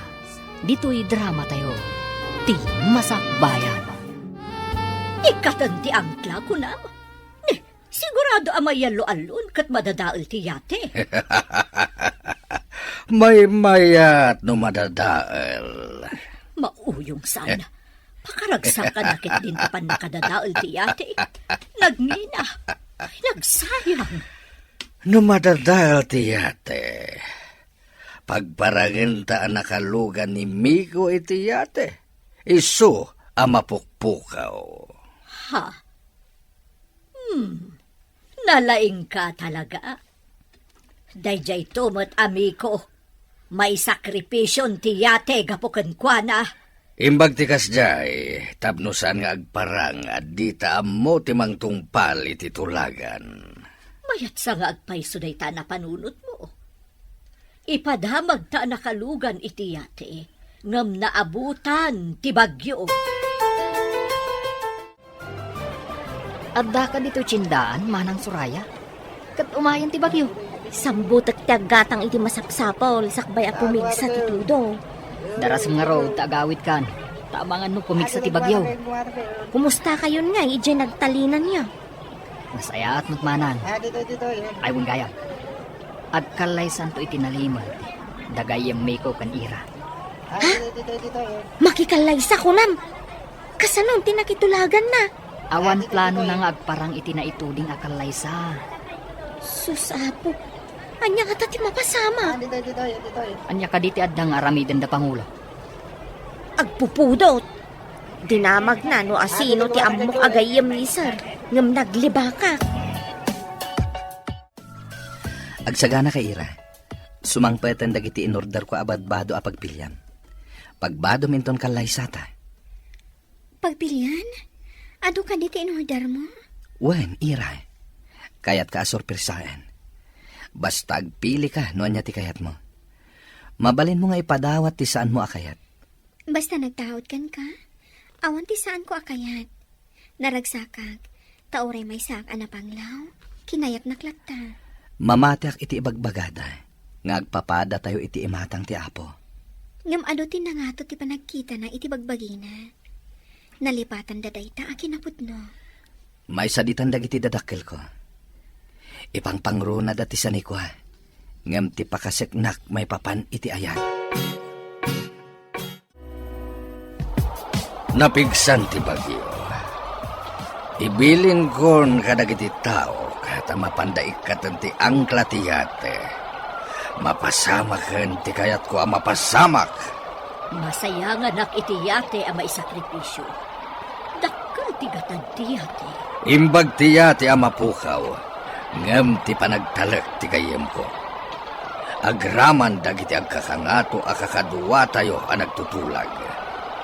dito'y drama tayo, ti masakbayan. Ikatan ti angkla ko nam. Sigurado amayalo alun kat madadaal ti yate. May mayat no madadaal. Mauyong sana. Pakaragsak ka nakit din tapan nakadadaal ti yate. Nagmina. Nagsayang. No madadaal ti yate. Pagparangin ta nakalugan ni Miko iti yate. Isu amapukpukaw. Ha? Nalaing ka talaga. Dayjay tumot amiko. May sakripisyon ti yate gapukan kwa na. Imbag ti kasjay, tapnusan nga agparang at di taammo ti mang tungpal iti tulagan. Mayat sa nga agpaiso day ta na panunot mo. Ipadamag ta nakalugan iti yate. Ngam naabutan ti bagyo. Adda ka dito tsindaan, manang Suraya. Kat umayan ti bagyo. Sambutak ti aggatang iti masapsapol, sakbay a pumigsa ti tudo. Daras nga road, tagawit kan. Tamangan no pumigsa ti bagyo. Kumusta kayon nga, ije nagtalinan niya. Masaya at nutmanang. Aywang gayam. Agkalaysan to itinaliman. Dagayam Miko kan Ira. Ha? Makikalaysa ko nam. Kasanon tinakitulagan na. Awan plano na nga agparang itinaituding akalaysa. Susapo. Anya ka tati mapasama. Anya ka diti addang aramiden da Pangulo. Agpupudot. Dinamag na no asino ti amok agayem ni sir. Ngam naglibaka. Agsagana ka Ira. Sumangpetan dagiti inorder ko abadbado a pagpilyam. Pagbado minton kalaysata. Pagpilian? Ado ka dito in-order mo? Wen, Ira. Kayat ka asorpresaan. Basta agpili ka, no anya ti kayat mo. Mabalin mo nga ipadawat ti saan mo akayat. Basta nagtahod kan ka, awan ti saan ko akayat. Naragsakag, tauray may sak anapanglaw, kinayat naklakta. Mamatiak iti ibagbagada, nga agpapada tayo iti imatang ti apo. Ngam ado ti nangato ti panagkita na iti bagbagina. Nalipatan dadayta akinapot no. May saditan dagiti dadakkel ko. Ipangpangro na dati sanay ko ha. Ngam ti pakaseknak may papan iti ayan. Napigsan ti bagyo. Ibilin kon kadagiti tao kata mapandaik katan ti angkla ti yate. Mapasamakan ti kayat ko ang mapasamak. Masaya nga nak iti yate ang maisakripisyo. Dakka ti gatad ti yate. Imbag ti yate ang mapukaw. Ngam ti panagtalak ti kayem ko. Agraman dagiti agkakangato akakaduwa tayo ang nagtutulag.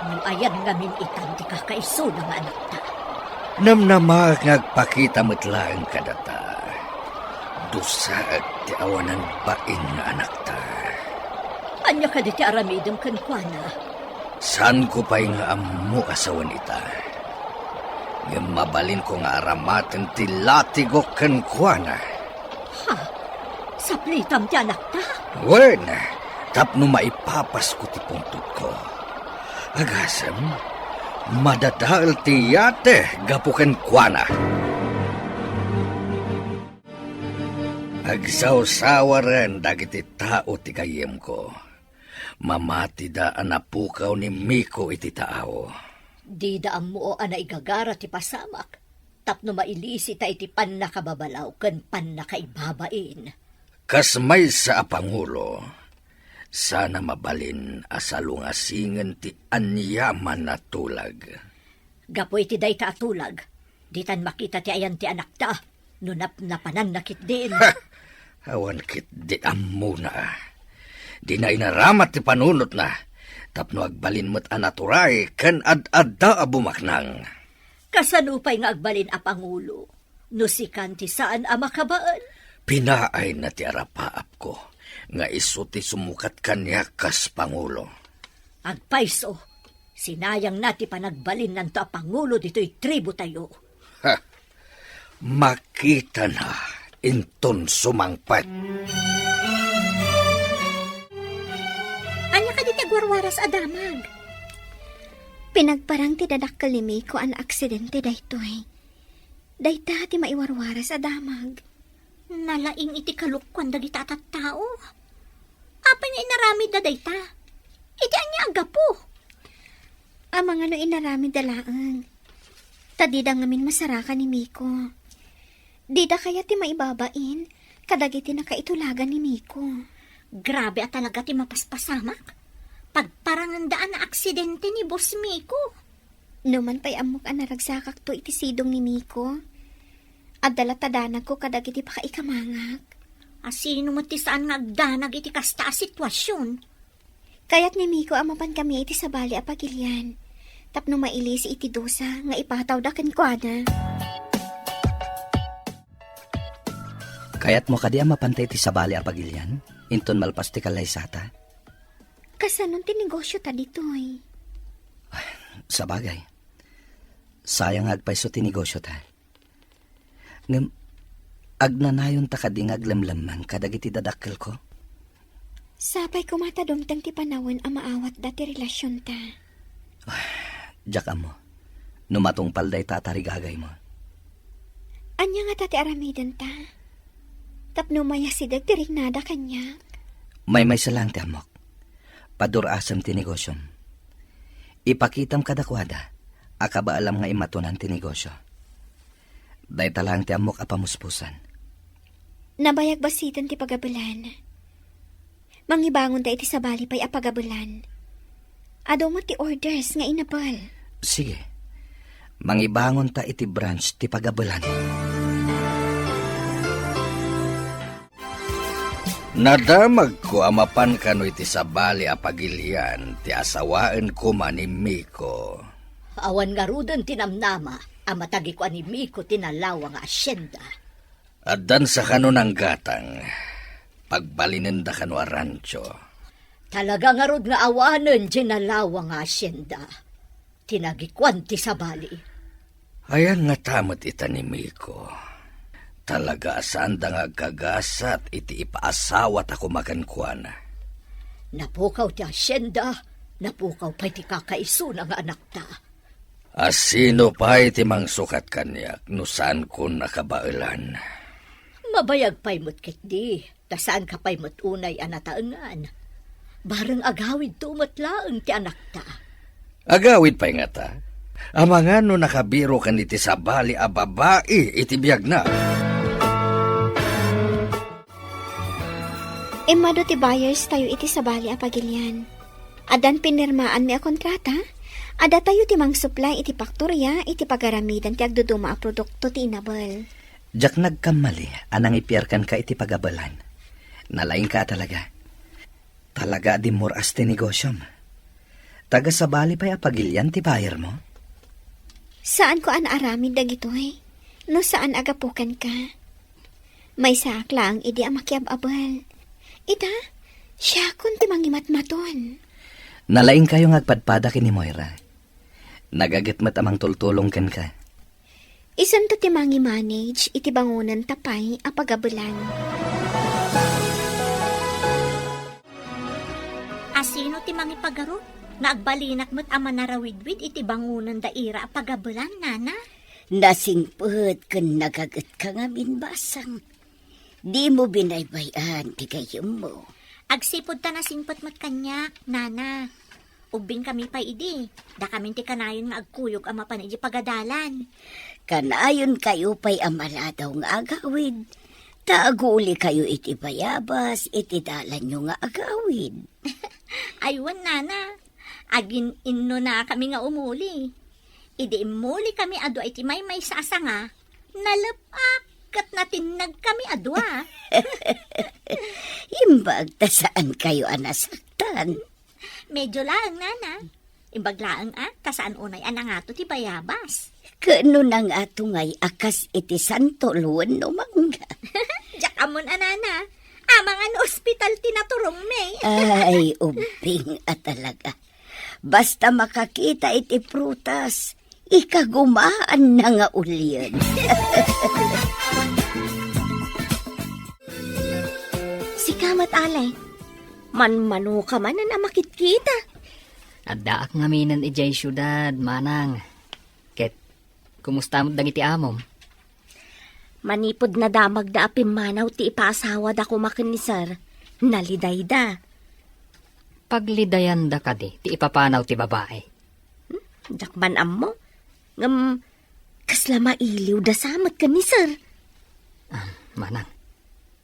Nung ayan ngamin itan ti kakaiso ng anak ta. Namnama ngagpakita metlaan kadata. Dusaag ti awanan bain nga anak ta. Anya ka di ti aramidem kan kuana. San ko pa'y nga amu asawan ita. Ngam mabalin ko nga aramaten ti latigo kan kuana. Ha? Saplitam ti anak ta? Wen, tapno maipapas ko ti pungtod ko. Agasam, madadaal ti yate gapuken kuana. Agsaw-sawaran dagiti tao ti kayem ko. Mamati da anapukaw ni Miko iti tao. Di daam mo ana igagara ti pasamak. Tapno mailisi ta iti pan nakababalaw ken pan nakaibabain. Kasmay sa Pangulo, sana mabalin asalungasingen ti anyaman na tulag. Gapoy ti day ta atulag. Ditan makita ti ayan ti anak ta. Nunap na pananakit din. Awan kit di amuna. Di na inaramat ti panunot na. Tapno agbalin mo't anaturay, kan ad-adda abumaknang. Kasanupay nga agbalin a Pangulo. No si kanti saan a makabaan? Pinaay na ti arapaap ko, nga isuti sumukat kanya kas Pangulo. Agpaiso, sinayang nati panagbalin nanto a Pangulo dito'y tribo tayo. Ha! Makita na, inton sumangpat. Anya ka di tagwarwaras adamag. Pinagparang ti dadakkel ni Miko an aksidente daytoy. Dayta ti maiwarwaras a damag. Nalaing iti kalukwan dagiti tao. Apay nga inaramid na dayta. Iti anya agapo. Amang ano inarami dalaang. Tadida ngamin masarakan ni Miko. Dida kaya ti maibabain, kadagiti nakaitulagan ni Miko. Grabe at talaga ti mapaspasamak. Pagparangandaan na aksidente ni Boss Miko. Numan pa'y amok ang naragsakak to iti sidong ni Miko. At dalatadanan ko kadagiti pakaikamangak. Asino mo ti saan nga agdanag iti kasta a sitwasyon. Kaya't ni Miko amapan kami iti sabali a pagilian. Tapno mailisi iti dosa nga ipataw da kenkwana. Kaya't mo kadi mapantay ti sabali a pagilyan, inton malpas ti kalaysata. Kasanon ti negosyo ta ditoy. Sa bagay, sayang agpaiso ti negosyo ta. Ngam, agnanayon ta kading aglamlaman kadagiti dadakkel ko. Sapay kumatadumtang ti panawin a maawat dati relasyon ta. Diyak mo, numatungpal day tatarigagay mo. Anya nga tati aramidan ta. Tapno mayasidag ti rignada kanya. May salang ti amok. Padurasam ti negosyom. Ipakitam kadakwada, akaba alam nga imatunan ti negosyo. Day talang ti amok apamuspusan. Nabayag basitan ti pagabulan. Mangibangon da iti sabali pa'y apagabulan. Ado mo ti orders nga inapal. Sige, mangibangon ta iti branch ti pagabulan. Nadamag ko amapan kano iti sabali a pagilian, ti asawaan ko man ni Miko. Awan nga rudan tinamnama, amatagi ko ani Miko tinalawa nga asyenda. Addan sa kano ng gatang, pagbalinin da kano a rancho. Talaga nga rod nga awanan ginalawa nga asyenda. Tinagikwan ti sabali. Ayan nga tamot ita ni Miko. Talaga saan da nga gagasat iti ipaasawat ako makankuan. Napukaw ti asyenda, napukaw pa ti kakaiso nga anak ta. Asino pa iti mangsukat kanyak no saan ko nakabailan. Mabayag pa'y mo't kitdi, ta saan ka pa'y mo't unay anataangan. Barang agawid tumatlaang ti anak ta. Agawid pa'y nga ta. Amangan no nakabiro kan iti sabali a babae iti biyag na. Emado ti buyers tayo iti sabali a pagilian. Adan pinirmaan mi a kontrata. Ada tayo ti mang supply iti faktorya iti pagaramidan ti agduduma a produkto ti inabal. Diyak nagkamali, anang ipiyarkan ka iti pagabalan. Nalaing ka talaga. Talaga di moras ti negosyom. Taga sabali pa'y apagilyan ti buyer mo? Saan ko an aramid dagitoy? No saan agapukan ka? May saklang idi a makiababal. Ita, siya kun ti mangimatmaton. Nalaing kayo ngagpadpada kini Moira. Nagagitmat amang tultulong ken ka. Isan to ti mangi-manage iti bangunan tapay a pagabulan. Asino ti mangipagaro? Naagbalinak mo't ama narawidwid iti bangunan daira a pagabulan, nana? Nasingput kun nagagat ka nga minbasang. Di mo binaybayan ti gayom mo. Agsipod ta na singpot mo't kanya, nana. Ubing kami pa idi. Da kami ti kanayon nga agkuyog ama pan iti pagadalan. Kanayon kayo pa'y amaladaw nga agawid. Taaguli kayo iti bayabas, iti dalan nyo nga agawid. Aywan, nana. Agin inno na kami nga umuli. Idi imuli kami adwa iti may sasa nga. Nalapak kat natinag kami adwa. Imbag ta saan kayo anasaktan. Medyo laang, nana. Imbag laang kasaan unay anangato ti bayabas. Kano nang ato ngay akas iti santo luwan no mangga. Diyak amon, nana. Amangan ospital tinaturong may. Ay, ubing at talaga. Basta makakita iti prutas, ikagumaan na nga ulyan. Si Kamat Alay, manmano ka man na makit-kita. At daak ngaminan ijay syudad, manang. Ket, kumusta mo dang iti amom? Manipod na damag da apim manaw ti ipaasawa da kumakin ni sir. Naliday da. Paglidayan da kadi, ti ipapanaw ti babae. Dakman ammo. Ngam, kasla mailiw da samat ka ni sir. Manang,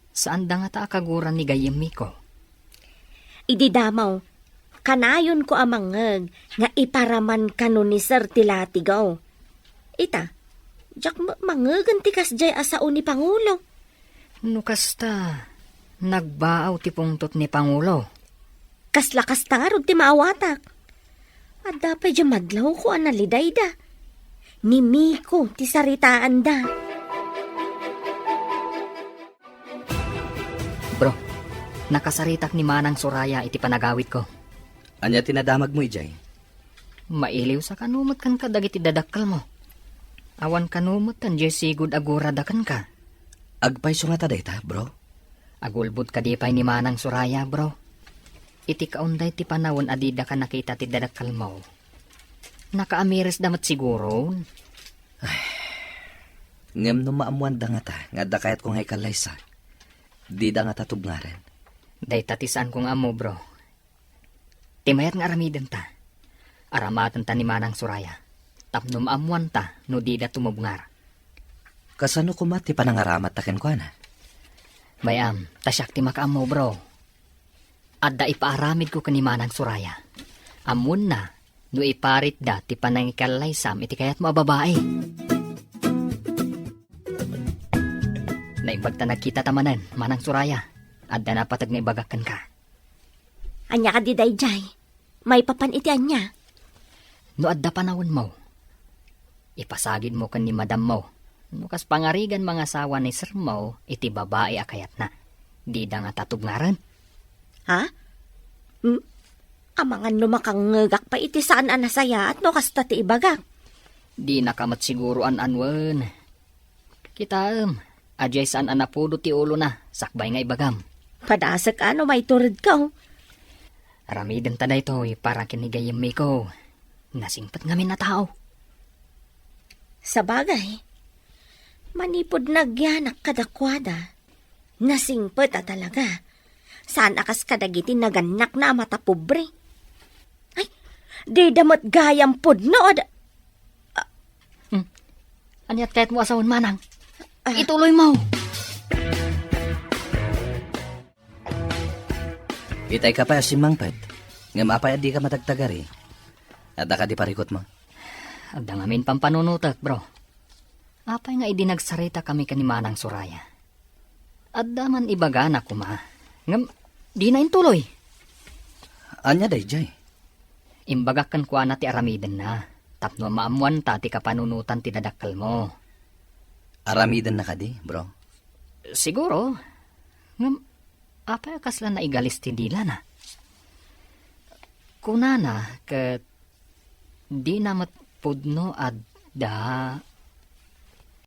saan da nga ta akaguran ni gayem ko? Idi damaw, kanayon ko amangag nga iparaman kano ni sir tilatigaw. Ita, jak mangagan ti kasjay asao ni Pangulo. Nukasta, nagbaaw ti pungtot ni Pangulo. Kaslakas tangarod ti maawatak. At dapat dyan madlaw ko analiday da. Ni Miko ti saritaan da. Bro, nakasaritak ni Manang Soraya iti panagawit ko. Anya tinadamag mo, Ijay? Mailiw sa kanumot kan ka dagiti dadakkel mo. Awan kanumot kan jesigud agura dakan ka. Agpayso nga taday ta, bro. Agulbud ka di pay ni Manang Soraya, bro. Iti kaunday ti panawon adida ka nakita ti dadakkel mo. Nakaamiris damat siguro. Ngem no maamuan da nga ta, nga da kayat kong haikalay sa. Di da nga tatubngaren. Day tatisaan kong amo, bro. Timayat nga aramiden ta. Aramatan ta ni Manang Soraya. Tapno maamuan ta, no di da tumubngar. Kasano kumati panangaramat taken ko na? Bayam, tasyak ti makaamo, bro. Adda ipaaramid ko kani Manang Soraya. Amun na, no iparit da ti panangikalay sam iti kayat mo babae. Naibag ta nagkita tamanan, Manang Soraya. Adda na patag na ibagakan ka. Anya ka di dayjay. May papan iti anya. No adda panawon mo. Ipasagid mo kan ni madam mo. No kas pangarigan mga asawa ni sir mo, iti babae akayat na. Di da nga tatubngaran. Ha? Amangan lumakangagak pa iti saan anasaya at no kasta ti ibagak. Di nakamat siguro anwan. Kita, ajay saan anapudo ti ulo na, sakbay nga ibagam. Padasak ano may turid ka. Aramiden ta da ito, para kinigayam ko. Nasingpat ngamin na tao. Sa bagay, manipod nagyanak kadakwada. Nasingpet talaga. Saan akas kadagiti naganak na mata pobre? Ay, di damot gayam pod no. Anyat kahit mo asawan, Manang. Ituloy mo. Itay ka pa si Mangpet. Nga mapay di ka matagtagari. At ka di parikot mo. Adda ngamin pampanunutak, bro. Apay nga idinagsarita kami kani Manang Soraya. Adda man ibagana ko ma. Ngam, di na intuloy. Anya day, Jay? Imbagakan ko na ti aramiden na. Tapno maamuan ta ti kapanunutan ti dadakkel mo. Aramiden na ka di, bro? Siguro. Ngam, apay kasla na igalis ti dila na. Kunana, ket di na matpudno adda